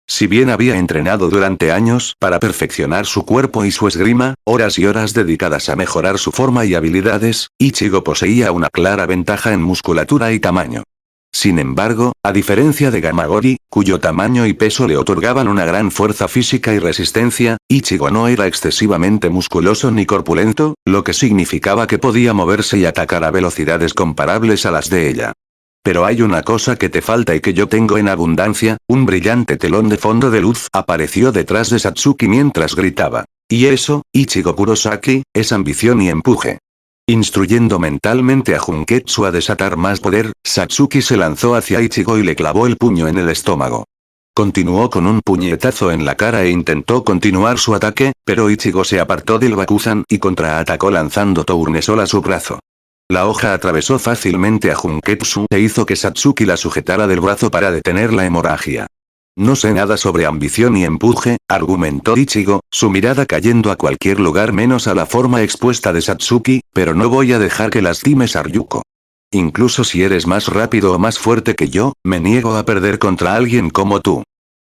Si bien había entrenado durante años para perfeccionar su cuerpo y su esgrima, horas y horas dedicadas a mejorar su forma y habilidades, Ichigo poseía una clara ventaja en musculatura y tamaño. Sin embargo, a diferencia de Gamagori, cuyo tamaño y peso le otorgaban una gran fuerza física y resistencia, Ichigo no era excesivamente musculoso ni corpulento, lo que significaba que podía moverse y atacar a velocidades comparables a las de ella. Pero hay una cosa que te falta y que yo tengo en abundancia, un brillante telón de fondo de luz apareció detrás de Satsuki mientras gritaba. Y eso, Ichigo Kurosaki, es ambición y empuje. Instruyendo mentalmente a Junketsu a desatar más poder, Satsuki se lanzó hacia Ichigo y le clavó el puño en el estómago. Continuó con un puñetazo en la cara e intentó continuar su ataque, pero Ichigo se apartó del Bakuzan y contraatacó lanzando Tournesol a su brazo. La hoja atravesó fácilmente a Junketsu e hizo que Satsuki la sujetara del brazo para detener la hemorragia. No sé nada sobre ambición y empuje, argumentó Ichigo, su mirada cayendo a cualquier lugar menos a la forma expuesta de Satsuki, pero no voy a dejar que lastimes a Ryuko. Incluso si eres más rápido o más fuerte que yo, me niego a perder contra alguien como tú.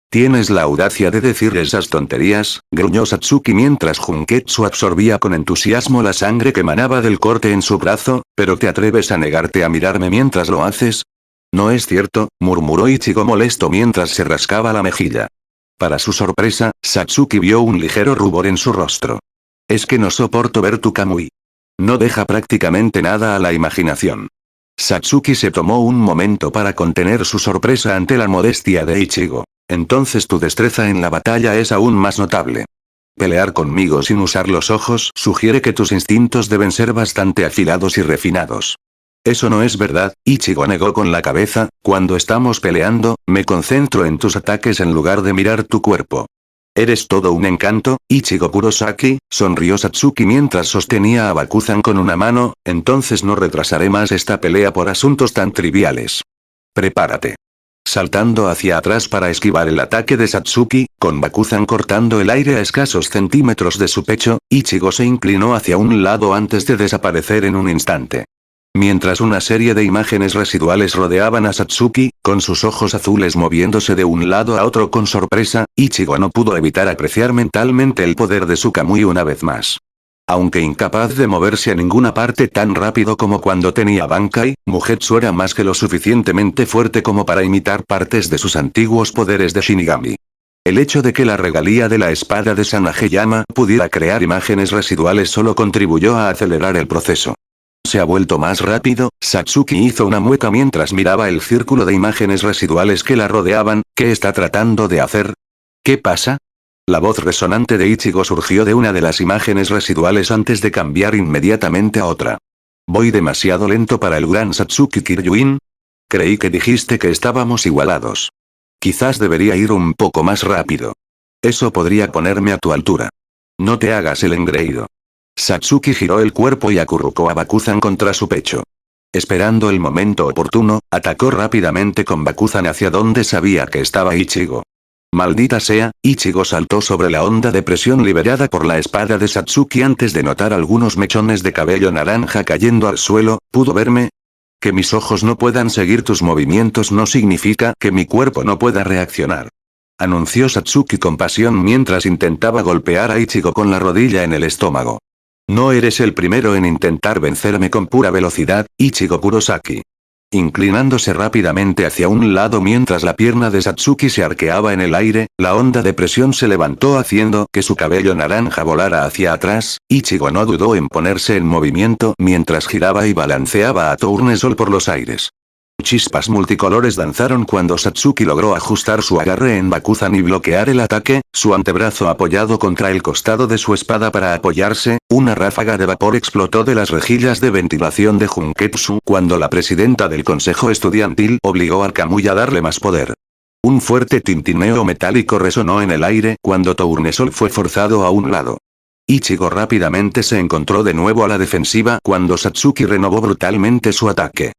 ¿Tienes la audacia de decir esas tonterías?, gruñó Satsuki mientras Junketsu absorbía con entusiasmo la sangre que manaba del corte en su brazo, ¿pero te atreves a negarte a mirarme mientras lo haces? No es cierto, murmuró Ichigo molesto mientras se rascaba la mejilla. Para su sorpresa, Satsuki vio un ligero rubor en su rostro. Es que no soporto ver tu Kamui. No deja prácticamente nada a la imaginación. Satsuki se tomó un momento para contener su sorpresa ante la modestia de Ichigo. Entonces tu destreza en la batalla es aún más notable. Pelear conmigo sin usar los ojos sugiere que tus instintos deben ser bastante afilados y refinados. Eso no es verdad, Ichigo negó con la cabeza, cuando estamos peleando, me concentro en tus ataques en lugar de mirar tu cuerpo. Eres todo un encanto, Ichigo Kurosaki, sonrió Satsuki mientras sostenía a Bakuzan con una mano, entonces no retrasaré más esta pelea por asuntos tan triviales. Prepárate. Saltando hacia atrás para esquivar el ataque de Satsuki, con Bakuzan cortando el aire a escasos centímetros de su pecho, Ichigo se inclinó hacia un lado antes de desaparecer en un instante. Mientras una serie de imágenes residuales rodeaban a Satsuki, con sus ojos azules moviéndose de un lado a otro con sorpresa, Ichigo no pudo evitar apreciar mentalmente el poder de su Kamui una vez más. Aunque incapaz de moverse a ninguna parte tan rápido como cuando tenía Bankai, Mugetsu era más que lo suficientemente fuerte como para imitar partes de sus antiguos poderes de Shinigami. El hecho de que la regalía de la espada de Sanageyama pudiera crear imágenes residuales solo contribuyó a acelerar el proceso. ¿Se ha vuelto más rápido? Satsuki hizo una mueca mientras miraba el círculo de imágenes residuales que la rodeaban. ¿Qué está tratando de hacer? ¿Qué pasa? La voz resonante de Ichigo surgió de una de las imágenes residuales antes de cambiar inmediatamente a otra. ¿Voy demasiado lento para el gran Satsuki Kiryuin? Creí que dijiste que estábamos igualados. Quizás debería ir un poco más rápido. Eso podría ponerme a tu altura. No te hagas el engreído. Satsuki giró el cuerpo y acurrucó a Bakuzan contra su pecho. Esperando el momento oportuno, atacó rápidamente con Bakuzan hacia donde sabía que estaba Ichigo. Maldita sea, Ichigo saltó sobre la onda de presión liberada por la espada de Satsuki antes de notar algunos mechones de cabello naranja cayendo al suelo. ¿Pudo verme? Que mis ojos no puedan seguir tus movimientos no significa que mi cuerpo no pueda reaccionar. Anunció Satsuki con pasión mientras intentaba golpear a Ichigo con la rodilla en el estómago. No eres el primero en intentar vencerme con pura velocidad, Ichigo Kurosaki. Inclinándose rápidamente hacia un lado mientras la pierna de Satsuki se arqueaba en el aire, la onda de presión se levantó haciendo que su cabello naranja volara hacia atrás. Ichigo no dudó en ponerse en movimiento mientras giraba y balanceaba a Tournesol por los aires. Chispas multicolores danzaron cuando Satsuki logró ajustar su agarre en Bakuzan y bloquear el ataque, su antebrazo apoyado contra el costado de su espada para apoyarse. Una ráfaga de vapor explotó de las rejillas de ventilación de Junketsu cuando la presidenta del consejo estudiantil obligó al Kamui a darle más poder. Un fuerte tintineo metálico resonó en el aire cuando Tournesol fue forzado a un lado. Ichigo rápidamente se encontró de nuevo a la defensiva cuando Satsuki renovó brutalmente su ataque.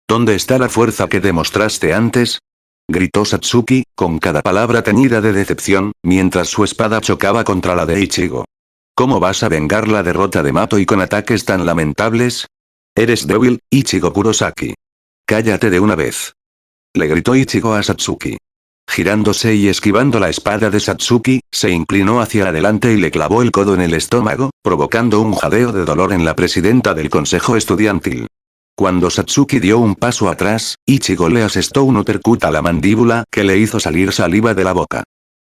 ¿Dónde está la fuerza que demostraste antes? Gritó Satsuki, con cada palabra teñida de decepción, mientras su espada chocaba contra la de Ichigo. ¿Cómo vas a vengar la derrota de Matoi con ataques tan lamentables? Eres débil, Ichigo Kurosaki. Cállate de una vez. Le gritó Ichigo a Satsuki. Girándose y esquivando la espada de Satsuki, se inclinó hacia adelante y le clavó el codo en el estómago, provocando un jadeo de dolor en la presidenta del consejo estudiantil. Cuando Satsuki dio un paso atrás, Ichigo le asestó un uppercut a la mandíbula que le hizo salir saliva de la boca.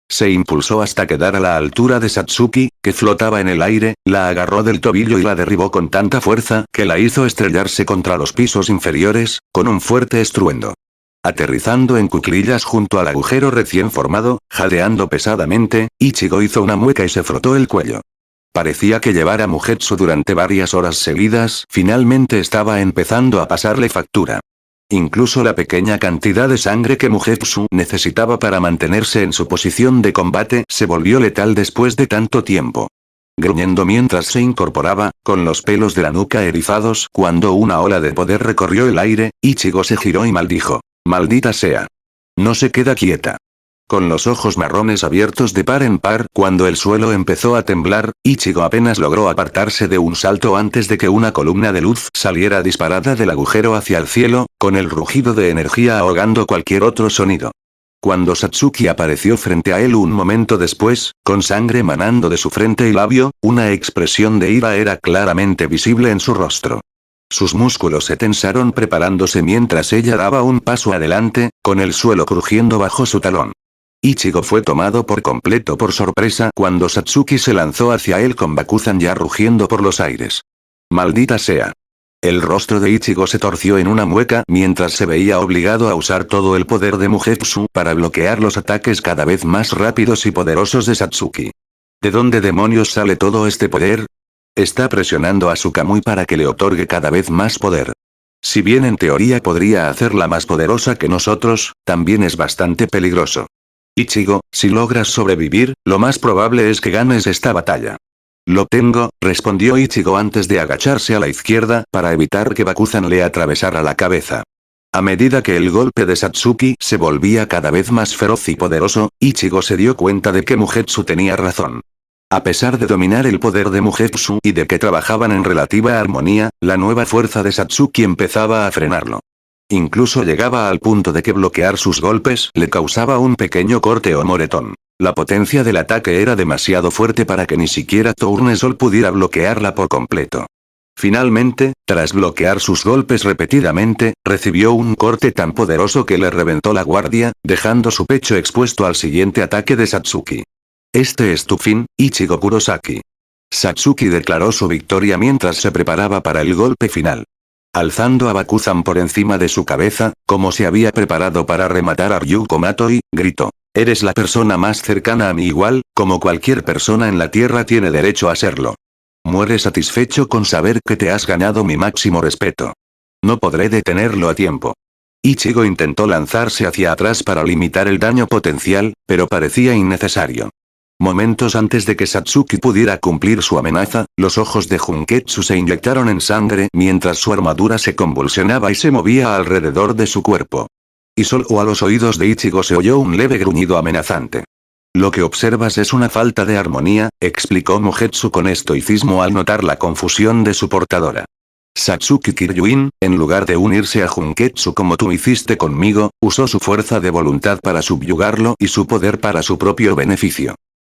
Se impulsó hasta quedar a la altura de Satsuki, que flotaba en el aire, la agarró del tobillo y la derribó con tanta fuerza que la hizo estrellarse contra los pisos inferiores, con un fuerte estruendo. Aterrizando en cuclillas junto al agujero recién formado, jadeando pesadamente, Ichigo hizo una mueca y se frotó el cuello. Parecía que llevar a Mugetsu durante varias horas seguidas finalmente estaba empezando a pasarle factura. Incluso la pequeña cantidad de sangre que Mugetsu necesitaba para mantenerse en su posición de combate se volvió letal después de tanto tiempo. Gruñendo mientras se incorporaba, con los pelos de la nuca erizados, cuando una ola de poder recorrió el aire, Ichigo se giró y maldijo. «Maldita sea. No se queda quieta». Con los ojos marrones abiertos de par en par, cuando el suelo empezó a temblar, Ichigo apenas logró apartarse de un salto antes de que una columna de luz saliera disparada del agujero hacia el cielo, con el rugido de energía ahogando cualquier otro sonido. Cuando Satsuki apareció frente a él un momento después, con sangre manando de su frente y labio, una expresión de ira era claramente visible en su rostro. Sus músculos se tensaron preparándose mientras ella daba un paso adelante, con el suelo crujiendo bajo su talón. Ichigo fue tomado por completo por sorpresa cuando Satsuki se lanzó hacia él con Bakuzan ya rugiendo por los aires. «Maldita sea». El rostro de Ichigo se torció en una mueca mientras se veía obligado a usar todo el poder de Mugetsu para bloquear los ataques cada vez más rápidos y poderosos de Satsuki. ¿De dónde demonios sale todo este poder? Está presionando a su Kamui para que le otorgue cada vez más poder. Si bien en teoría podría hacerla más poderosa que nosotros, también es bastante peligroso. Ichigo, si logras sobrevivir, lo más probable es que ganes esta batalla. Lo tengo, respondió Ichigo antes de agacharse a la izquierda para evitar que Bakuzan le atravesara la cabeza. A medida que el golpe de Satsuki se volvía cada vez más feroz y poderoso, Ichigo se dio cuenta de que Mugetsu tenía razón. A pesar de dominar el poder de Mugetsu y de que trabajaban en relativa armonía, la nueva fuerza de Satsuki empezaba a frenarlo. Incluso llegaba al punto de que bloquear sus golpes le causaba un pequeño corte o moretón. La potencia del ataque era demasiado fuerte para que ni siquiera Tournesol pudiera bloquearla por completo. Finalmente, tras bloquear sus golpes repetidamente, recibió un corte tan poderoso que le reventó la guardia, dejando su pecho expuesto al siguiente ataque de Satsuki. «Este es tu fin, Ichigo Kurosaki». Satsuki declaró su victoria mientras se preparaba para el golpe final. Alzando a Bakuzan por encima de su cabeza, como se había preparado para rematar a Ryuko Matoi, gritó. «Eres la persona más cercana a mi igual, como cualquier persona en la Tierra tiene derecho a serlo. Muere satisfecho con saber que te has ganado mi máximo respeto. No podré detenerlo a tiempo». Ichigo intentó lanzarse hacia atrás para limitar el daño potencial, pero parecía innecesario. Momentos antes de que Satsuki pudiera cumplir su amenaza, los ojos de Junketsu se inyectaron en sangre mientras su armadura se convulsionaba y se movía alrededor de su cuerpo. Y solo a los oídos de Ichigo se oyó un leve gruñido amenazante. «Lo que observas es una falta de armonía», explicó Mugetsu con estoicismo al notar la confusión de su portadora. Satsuki Kiryuin, en lugar de unirse a Junketsu como tú hiciste conmigo, usó su fuerza de voluntad para subyugarlo y su poder para su propio beneficio.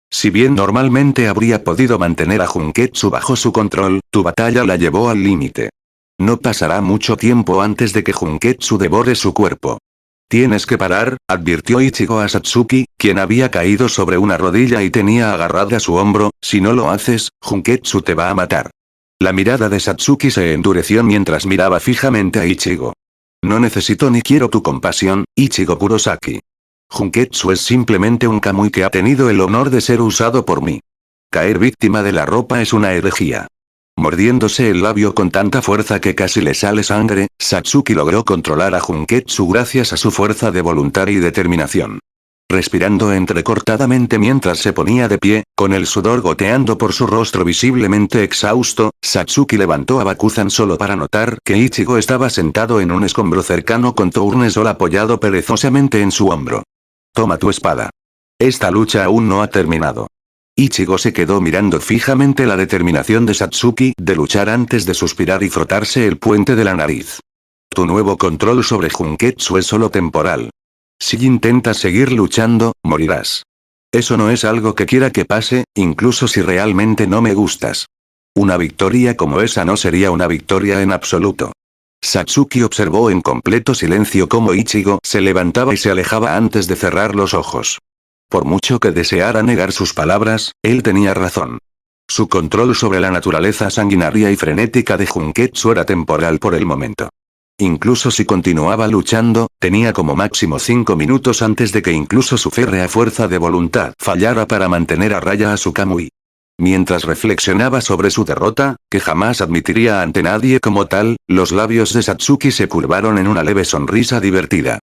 Si bien normalmente habría podido mantener a Junketsu bajo su control, tu batalla la llevó al límite. No pasará mucho tiempo antes de que Junketsu devore su cuerpo. Tienes que parar, advirtió Ichigo a Satsuki, quien había caído sobre una rodilla y tenía agarrada su hombro, si no lo haces, Junketsu te va a matar. La mirada de Satsuki se endureció mientras miraba fijamente a Ichigo. No necesito ni quiero tu compasión, Ichigo Kurosaki. Junketsu es simplemente un Kamui que ha tenido el honor de ser usado por mí. Caer víctima de la ropa es una herejía. Mordiéndose el labio con tanta fuerza que casi le sale sangre, Satsuki logró controlar a Junketsu gracias a su fuerza de voluntad y determinación. Respirando entrecortadamente mientras se ponía de pie, con el sudor goteando por su rostro visiblemente exhausto, Satsuki levantó a Bakuzan solo para notar que Ichigo estaba sentado en un escombro cercano con Tournesol apoyado perezosamente en su hombro. «Toma tu espada. Esta lucha aún no ha terminado». Ichigo se quedó mirando fijamente la determinación de Satsuki de luchar antes de suspirar y frotarse el puente de la nariz. «Tu nuevo control sobre Junketsu es solo temporal. Si intentas seguir luchando, morirás. Eso no es algo que quiera que pase, incluso si realmente no me gustas. Una victoria como esa no sería una victoria en absoluto». Satsuki observó en completo silencio cómo Ichigo se levantaba y se alejaba antes de cerrar los ojos. Por mucho que deseara negar sus palabras, él tenía razón. Su control sobre la naturaleza sanguinaria y frenética de Junketsu era temporal por el momento. Incluso si continuaba luchando, tenía como máximo 5 minutos antes de que incluso su férrea fuerza de voluntad fallara para mantener a raya a su Kamui. Mientras reflexionaba sobre su derrota, que jamás admitiría ante nadie como tal, los labios de Satsuki se curvaron en una leve sonrisa divertida.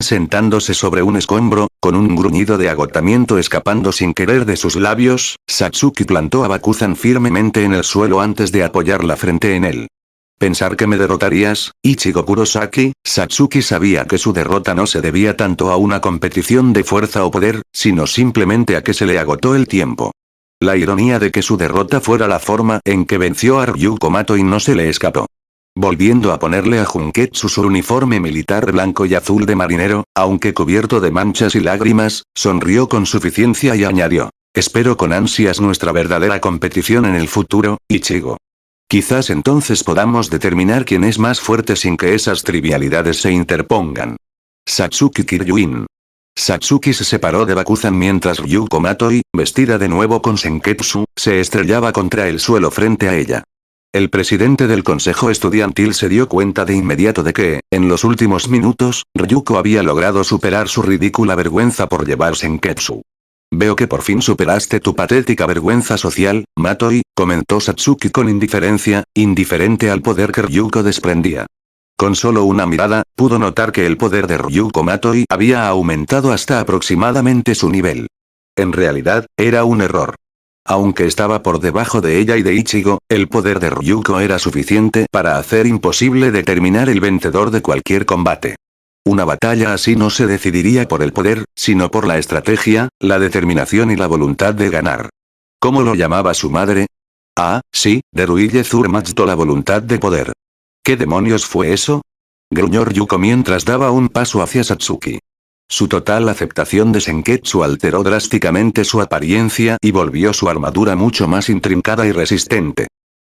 Sentándose sobre un escombro, con un gruñido de agotamiento escapando sin querer de sus labios, Satsuki plantó a Bakuzan firmemente en el suelo antes de apoyar la frente en él. Pensar que me derrotarías, Ichigo Kurosaki. Satsuki sabía que su derrota no se debía tanto a una competición de fuerza o poder, sino simplemente a que se le agotó el tiempo. La ironía de que su derrota fuera la forma en que venció a Ryuko Matoi no se le escapó. Volviendo a ponerle a Junketsu su uniforme militar blanco y azul de marinero, aunque cubierto de manchas y lágrimas, sonrió con suficiencia y añadió: espero con ansias nuestra verdadera competición en el futuro, Ichigo. Quizás entonces podamos determinar quién es más fuerte sin que esas trivialidades se interpongan. Satsuki Kiryuin. Satsuki se separó de Bakuzan mientras Ryuko Matoi, vestida de nuevo con Senketsu, se estrellaba contra el suelo frente a ella. El presidente del consejo estudiantil se dio cuenta de inmediato de que, en los últimos minutos, Ryuko había logrado superar su ridícula vergüenza por llevar Senketsu. Veo que por fin superaste tu patética vergüenza social, Matoi, comentó Satsuki con indiferencia, indiferente al poder que Ryuko desprendía. Con solo una mirada, pudo notar que el poder de Ryuko Matoi había aumentado hasta aproximadamente su nivel. En realidad, era un error. Aunque estaba por debajo de ella y de Ichigo, el poder de Ryuko era suficiente para hacer imposible determinar el vencedor de cualquier combate. Una batalla así no se decidiría por el poder, sino por la estrategia, la determinación y la voluntad de ganar. ¿Cómo lo llamaba su madre? Ah, sí, Deruille Zurmatsuto, la voluntad de poder. ¿Qué demonios fue eso? Gruñó Ryuko mientras daba un paso hacia Satsuki. Su total aceptación de Senketsu alteró drásticamente su apariencia y volvió su armadura mucho más intrincada y resistente.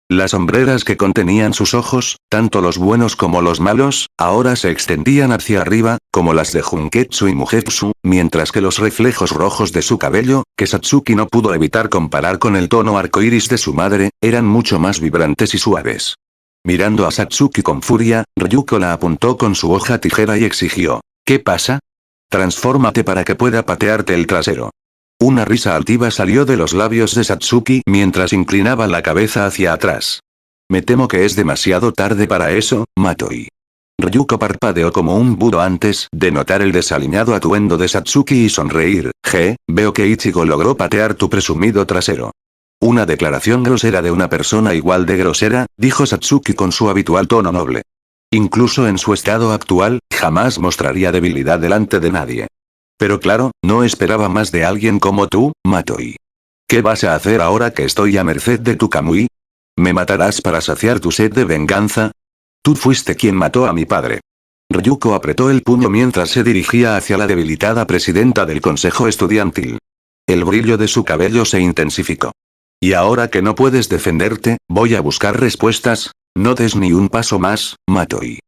Las hombreras que contenían sus ojos, tanto los buenos como los malos, ahora se extendían hacia arriba, como las de Junketsu y Mugetsu, mientras que los reflejos rojos de su cabello, que Satsuki no pudo evitar comparar con el tono arcoíris de su madre, eran mucho más vibrantes y suaves. Mirando a Satsuki con furia, Ryuko la apuntó con su hoja tijera y exigió: ¿qué pasa? Transfórmate para que pueda patearte el trasero. Una risa altiva salió de los labios de Satsuki mientras inclinaba la cabeza hacia atrás. Me temo que es demasiado tarde para eso, Matoi. Ryuko parpadeó como un búho antes de notar el desaliñado atuendo de Satsuki y sonreír. Veo que Ichigo logró patear tu presumido trasero. Una declaración grosera de una persona igual de grosera, dijo Satsuki con su habitual tono noble. Incluso en su estado actual, jamás mostraría debilidad delante de nadie. Pero claro, no esperaba más de alguien como tú, Matoi. ¿Qué vas a hacer ahora que estoy a merced de tu Kamui? ¿Me matarás para saciar tu sed de venganza? Tú fuiste quien mató a mi padre. Ryuko apretó el puño mientras se dirigía hacia la debilitada presidenta del consejo estudiantil. El brillo de su cabello se intensificó. Y ahora que no puedes defenderte, voy a buscar respuestas. No des ni un paso más, Matoi.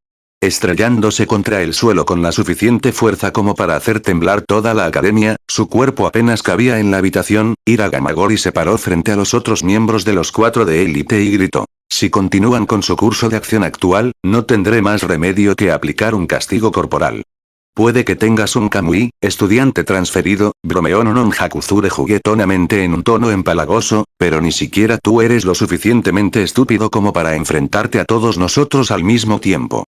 Estrellándose contra el suelo con la suficiente fuerza como para hacer temblar toda la academia, su cuerpo apenas cabía en la habitación, Ira Gamagori se paró frente a los otros miembros de los 4 de élite y gritó: si continúan con su curso de acción actual, no tendré más remedio que aplicar un castigo corporal. Puede que tengas un Kamui, estudiante transferido, bromeó Nonon Hakuzure juguetonamente en un tono empalagoso, pero ni siquiera tú eres lo suficientemente estúpido como para enfrentarte a todos nosotros al mismo tiempo.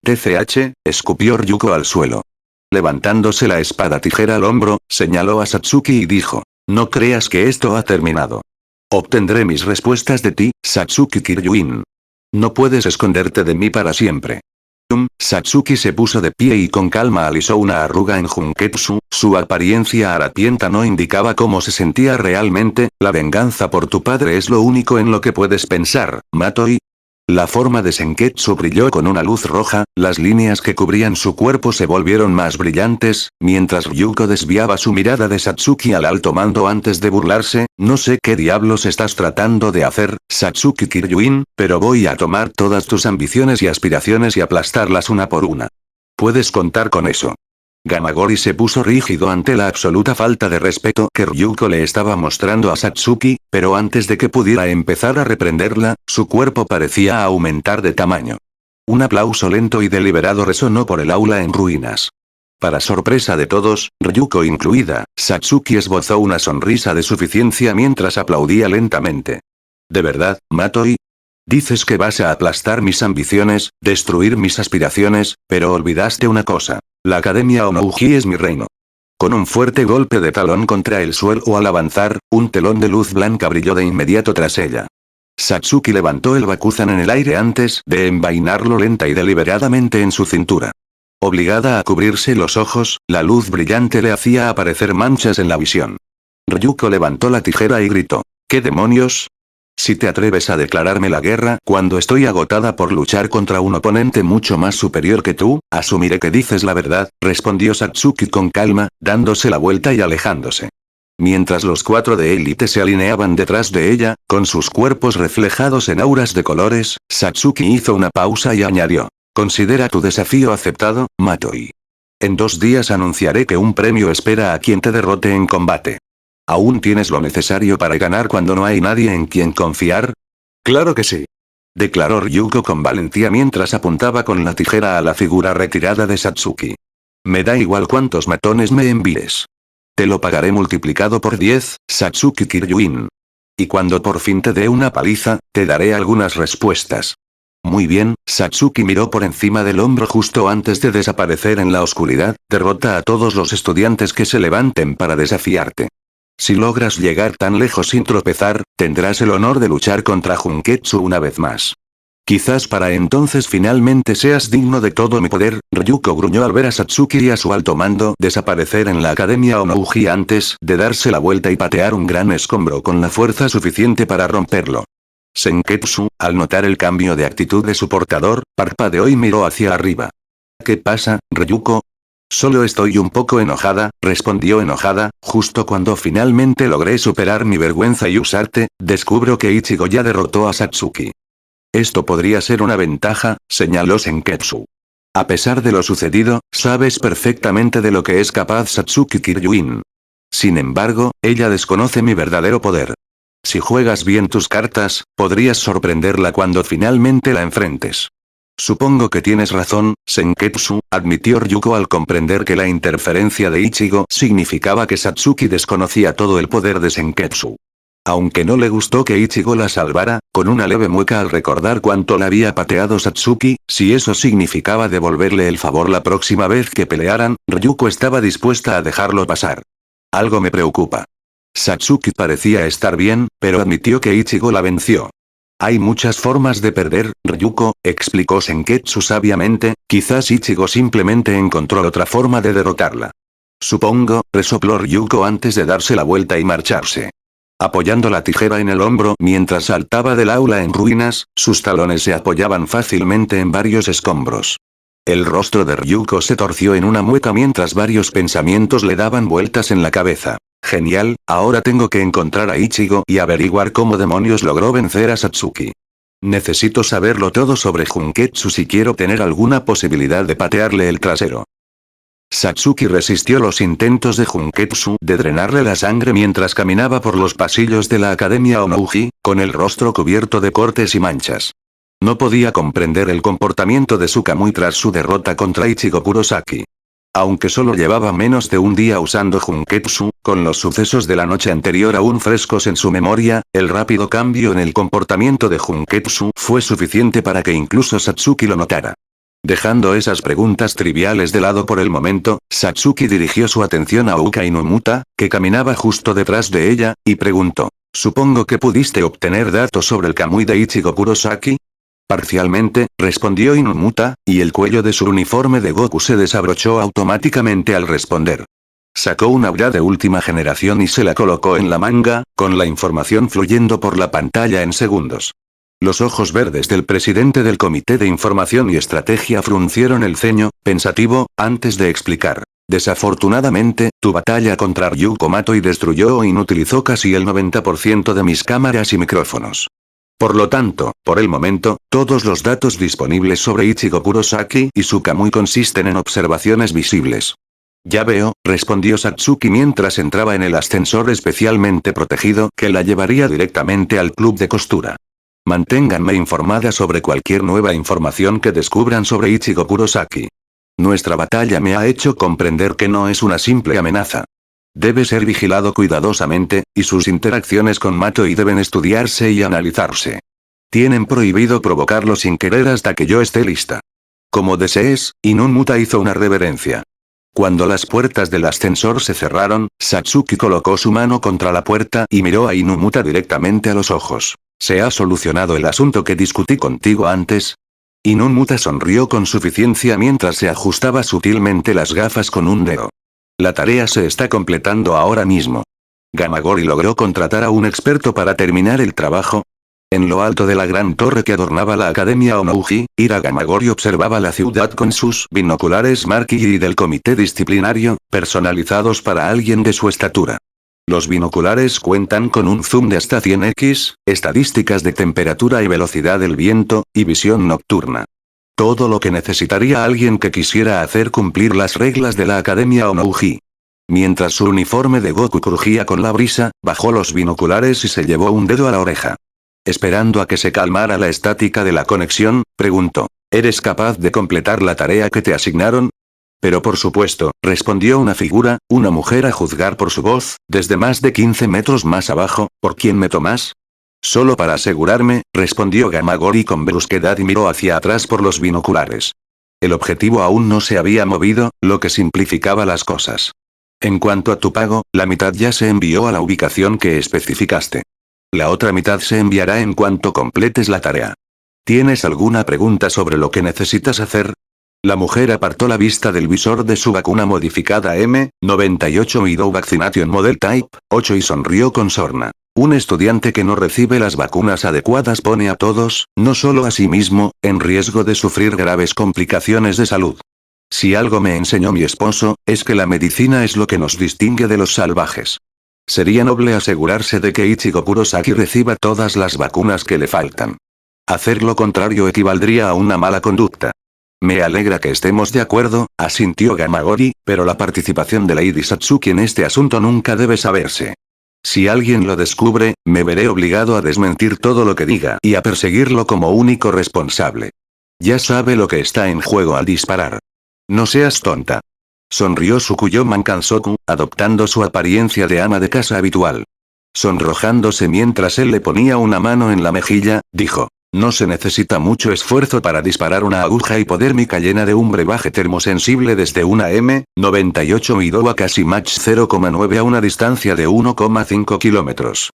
TCH, escupió Ryuko al suelo. Levantándose la espada tijera al hombro, señaló a Satsuki y dijo: no creas que esto ha terminado. Obtendré mis respuestas de ti, Satsuki Kiryuin. No puedes esconderte de mí para siempre. Satsuki se puso de pie y con calma alisó una arruga en Junketsu, su apariencia harapienta no indicaba cómo se sentía realmente. La venganza por tu padre es lo único en lo que puedes pensar, Matoi. La forma de Senketsu brilló con una luz roja, las líneas que cubrían su cuerpo se volvieron más brillantes, mientras Ryuko desviaba su mirada de Satsuki al alto mando antes de burlarse. No sé qué diablos estás tratando de hacer, Satsuki Kiryuin, pero voy a tomar todas tus ambiciones y aspiraciones y aplastarlas una por una. Puedes contar con eso. Gamagori se puso rígido ante la absoluta falta de respeto que Ryuko le estaba mostrando a Satsuki, pero antes de que pudiera empezar a reprenderla, su cuerpo parecía aumentar de tamaño. Un aplauso lento y deliberado resonó por el aula en ruinas. Para sorpresa de todos, Ryuko incluida, Satsuki esbozó una sonrisa de suficiencia mientras aplaudía lentamente. ¿De verdad, Matoi? Dices que vas a aplastar mis ambiciones, destruir mis aspiraciones, pero olvidaste una cosa. La Academia Onouji es mi reino. Con un fuerte golpe de talón contra el suelo al avanzar, un telón de luz blanca brilló de inmediato tras ella. Satsuki levantó el Bakuzan en el aire antes de envainarlo lenta y deliberadamente en su cintura. Obligada a cubrirse los ojos, la luz brillante le hacía aparecer manchas en la visión. Ryuko levantó la tijera y gritó. ¿Qué demonios? Si te atreves a declararme la guerra cuando estoy agotada por luchar contra un oponente mucho más superior que tú, asumiré que dices la verdad, respondió Satsuki con calma, dándose la vuelta y alejándose. Mientras los 4 de élite se alineaban detrás de ella, con sus cuerpos reflejados en auras de colores, Satsuki hizo una pausa y añadió. Considera tu desafío aceptado, Matoi. En 2 días anunciaré que un premio espera a quien te derrote en combate. ¿Aún tienes lo necesario para ganar cuando no hay nadie en quien confiar? Claro que sí. Declaró Ryuko con valentía mientras apuntaba con la tijera a la figura retirada de Satsuki. Me da igual cuántos matones me envíes. Te lo pagaré multiplicado por 10, Satsuki Kiryuin. Y cuando por fin te dé una paliza, te daré algunas respuestas. Muy bien, Satsuki miró por encima del hombro justo antes de desaparecer en la oscuridad, derrota a todos los estudiantes que se levanten para desafiarte. Si logras llegar tan lejos sin tropezar, tendrás el honor de luchar contra Junketsu una vez más. Quizás para entonces finalmente seas digno de todo mi poder, Ryuko gruñó al ver a Satsuki y a su alto mando desaparecer en la Academia Onouji antes de darse la vuelta y patear un gran escombro con la fuerza suficiente para romperlo. Senketsu, al notar el cambio de actitud de su portador, parpadeó y miró hacia arriba. ¿Qué pasa, Ryuko? Solo estoy un poco enojada, respondió enojada, justo cuando finalmente logré superar mi vergüenza y usarte, descubro que Ichigo ya derrotó a Satsuki. Esto podría ser una ventaja, señaló Senketsu. A pesar de lo sucedido, sabes perfectamente de lo que es capaz Satsuki Kiryuin. Sin embargo, ella desconoce mi verdadero poder. Si juegas bien tus cartas, podrías sorprenderla cuando finalmente la enfrentes. Supongo que tienes razón, Senketsu, admitió Ryuko al comprender que la interferencia de Ichigo significaba que Satsuki desconocía todo el poder de Senketsu. Aunque no le gustó que Ichigo la salvara, con una leve mueca al recordar cuánto la había pateado Satsuki, si eso significaba devolverle el favor la próxima vez que pelearan, Ryuko estaba dispuesta a dejarlo pasar. Algo me preocupa. Satsuki parecía estar bien, pero admitió que Ichigo la venció. Hay muchas formas de perder, Ryuko, explicó Senketsu sabiamente, quizás Ichigo simplemente encontró otra forma de derrotarla. Supongo, resopló Ryuko antes de darse la vuelta y marcharse. Apoyando la tijera en el hombro mientras saltaba del aula en ruinas, sus talones se apoyaban fácilmente en varios escombros. El rostro de Ryuko se torció en una mueca mientras varios pensamientos le daban vueltas en la cabeza. Genial, ahora tengo que encontrar a Ichigo y averiguar cómo demonios logró vencer a Satsuki. Necesito saberlo todo sobre Junketsu si quiero tener alguna posibilidad de patearle el trasero. Satsuki resistió los intentos de Junketsu de drenarle la sangre mientras caminaba por los pasillos de la Academia Onouji, con el rostro cubierto de cortes y manchas. No podía comprender el comportamiento de Sukamui tras su derrota contra Ichigo Kurosaki. Aunque solo llevaba menos de un día usando Junketsu, con los sucesos de la noche anterior aún frescos en su memoria, el rápido cambio en el comportamiento de Junketsu fue suficiente para que incluso Satsuki lo notara. Dejando esas preguntas triviales de lado por el momento, Satsuki dirigió su atención a Uka Inumuta, que caminaba justo detrás de ella, y preguntó, «¿Supongo que pudiste obtener datos sobre el Kamui de Ichigo Kurosaki?» Parcialmente, respondió Inumuta, y el cuello de su uniforme de Goku se desabrochó automáticamente al responder. Sacó una aura de última generación y se la colocó en la manga, con la información fluyendo por la pantalla en segundos. Los ojos verdes del presidente del Comité de Información y Estrategia fruncieron el ceño, pensativo, antes de explicar. Desafortunadamente, tu batalla contra Ryuko Matoi destruyó o inutilizó casi el 90% de mis cámaras y micrófonos. Por lo tanto, por el momento, todos los datos disponibles sobre Ichigo Kurosaki y su Kamui consisten en observaciones visibles. Ya veo, respondió Satsuki mientras entraba en el ascensor especialmente protegido que la llevaría directamente al club de costura. Manténganme informada sobre cualquier nueva información que descubran sobre Ichigo Kurosaki. Nuestra batalla me ha hecho comprender que no es una simple amenaza. Debe ser vigilado cuidadosamente, y sus interacciones con Matoi deben estudiarse y analizarse. Tienen prohibido provocarlo sin querer hasta que yo esté lista. Como desees, Inummuta hizo una reverencia. Cuando las puertas del ascensor se cerraron, Satsuki colocó su mano contra la puerta y miró a Inummuta directamente a los ojos. ¿Se ha solucionado el asunto que discutí contigo antes? Inummuta sonrió con suficiencia mientras se ajustaba sutilmente las gafas con un dedo. La tarea se está completando ahora mismo. Gamagori logró contratar a un experto para terminar el trabajo. En lo alto de la gran torre que adornaba la Academia Onouji, Ira Gamagori observaba la ciudad con sus binoculares Marquis y del comité disciplinario, personalizados para alguien de su estatura. Los binoculares cuentan con un zoom de hasta 100x, estadísticas de temperatura y velocidad del viento, y visión nocturna. Todo lo que necesitaría alguien que quisiera hacer cumplir las reglas de la Academia Onouji. Mientras su uniforme de Goku crujía con la brisa, bajó los binoculares y se llevó un dedo a la oreja. Esperando a que se calmara la estática de la conexión, preguntó: ¿Eres capaz de completar la tarea que te asignaron? Pero por supuesto, respondió una figura, una mujer a juzgar por su voz, desde más de 15 metros más abajo. ¿Por quién me tomas? Solo para asegurarme, respondió Gamagori con brusquedad y miró hacia atrás por los binoculares. El objetivo aún no se había movido, lo que simplificaba las cosas. En cuanto a tu pago, la mitad ya se envió a la ubicación que especificaste. La otra mitad se enviará en cuanto completes la tarea. ¿Tienes alguna pregunta sobre lo que necesitas hacer? La mujer apartó la vista del visor de su vacuna modificada M98 Midou Vaccination Model Type 8 y sonrió con sorna. Un estudiante que no recibe las vacunas adecuadas pone a todos, no solo a sí mismo, en riesgo de sufrir graves complicaciones de salud. Si algo me enseñó mi esposo, es que la medicina es lo que nos distingue de los salvajes. Sería noble asegurarse de que Ichigo Kurosaki reciba todas las vacunas que le faltan. Hacer lo contrario equivaldría a una mala conducta. Me alegra que estemos de acuerdo, asintió Gamagori, pero la participación de Lady Satsuki en este asunto nunca debe saberse. Si alguien lo descubre, me veré obligado a desmentir todo lo que diga y a perseguirlo como único responsable. Ya sabe lo que está en juego al disparar. No seas tonta. Sonrió Tsukuyomi Kansoku, adoptando su apariencia de ama de casa habitual. Sonrojándose mientras él le ponía una mano en la mejilla, dijo: no se necesita mucho esfuerzo para disparar una aguja hipodérmica llena de un brebaje termosensible desde una M98 Midou a casi Mach 0,9 a una distancia de 1,5 kilómetros.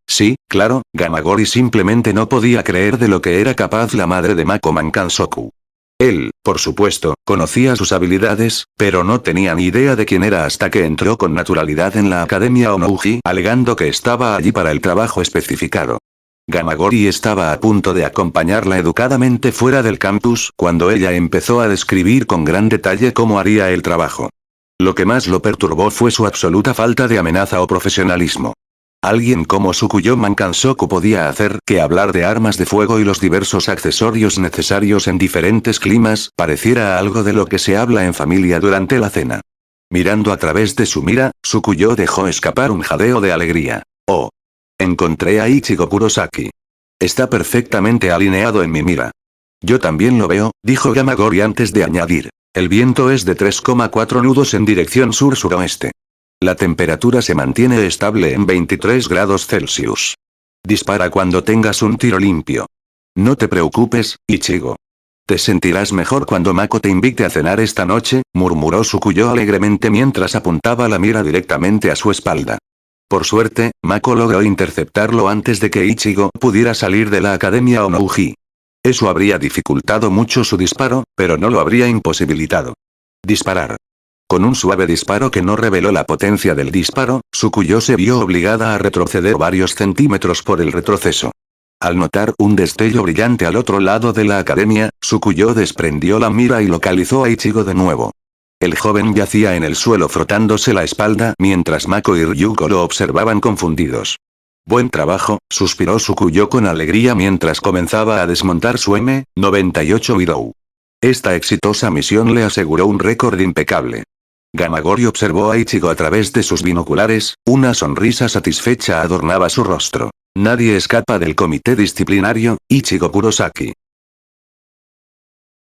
Sí, claro, Gamagori simplemente no podía creer de lo que era capaz la madre de Mako Mankansoku. Él, por supuesto, conocía sus habilidades, pero no tenía ni idea de quién era hasta que entró con naturalidad en la Academia Onouji, alegando que estaba allí para el trabajo especificado. Gamagori estaba a punto de acompañarla educadamente fuera del campus cuando ella empezó a describir con gran detalle cómo haría el trabajo. Lo que más lo perturbó fue su absoluta falta de amenaza o profesionalismo. Alguien como Tsukuyomi Kansoku podía hacer que hablar de armas de fuego y los diversos accesorios necesarios en diferentes climas pareciera algo de lo que se habla en familia durante la cena. Mirando a través de su mira, Tsukuyo dejó escapar un jadeo de alegría. Oh. Encontré a Ichigo Kurosaki. Está perfectamente alineado en mi mira. Yo también lo veo, dijo Gamagori antes de añadir. El viento es de 3,4 nudos en dirección sur-suroeste. La temperatura se mantiene estable en 23 grados Celsius. Dispara cuando tengas un tiro limpio. No te preocupes, Ichigo. Te sentirás mejor cuando Mako te invite a cenar esta noche, murmuró Tsukuyo alegremente mientras apuntaba la mira directamente a su espalda. Por suerte, Mako logró interceptarlo antes de que Ichigo pudiera salir de la Academia Onouji. Eso habría dificultado mucho su disparo, pero no lo habría imposibilitado. Disparar. Con un suave disparo que no reveló la potencia del disparo, Tsukuyo se vio obligada a retroceder varios centímetros por el retroceso. Al notar un destello brillante al otro lado de la academia, Tsukuyo desprendió la mira y localizó a Ichigo de nuevo. El joven yacía en el suelo frotándose la espalda mientras Mako y Ryuko lo observaban confundidos. Buen trabajo, suspiró Tsukuyo con alegría mientras comenzaba a desmontar su M98 Midou. Esta exitosa misión le aseguró un récord impecable. Gamagori observó a Ichigo a través de sus binoculares, una sonrisa satisfecha adornaba su rostro. Nadie escapa del comité disciplinario, Ichigo Kurosaki.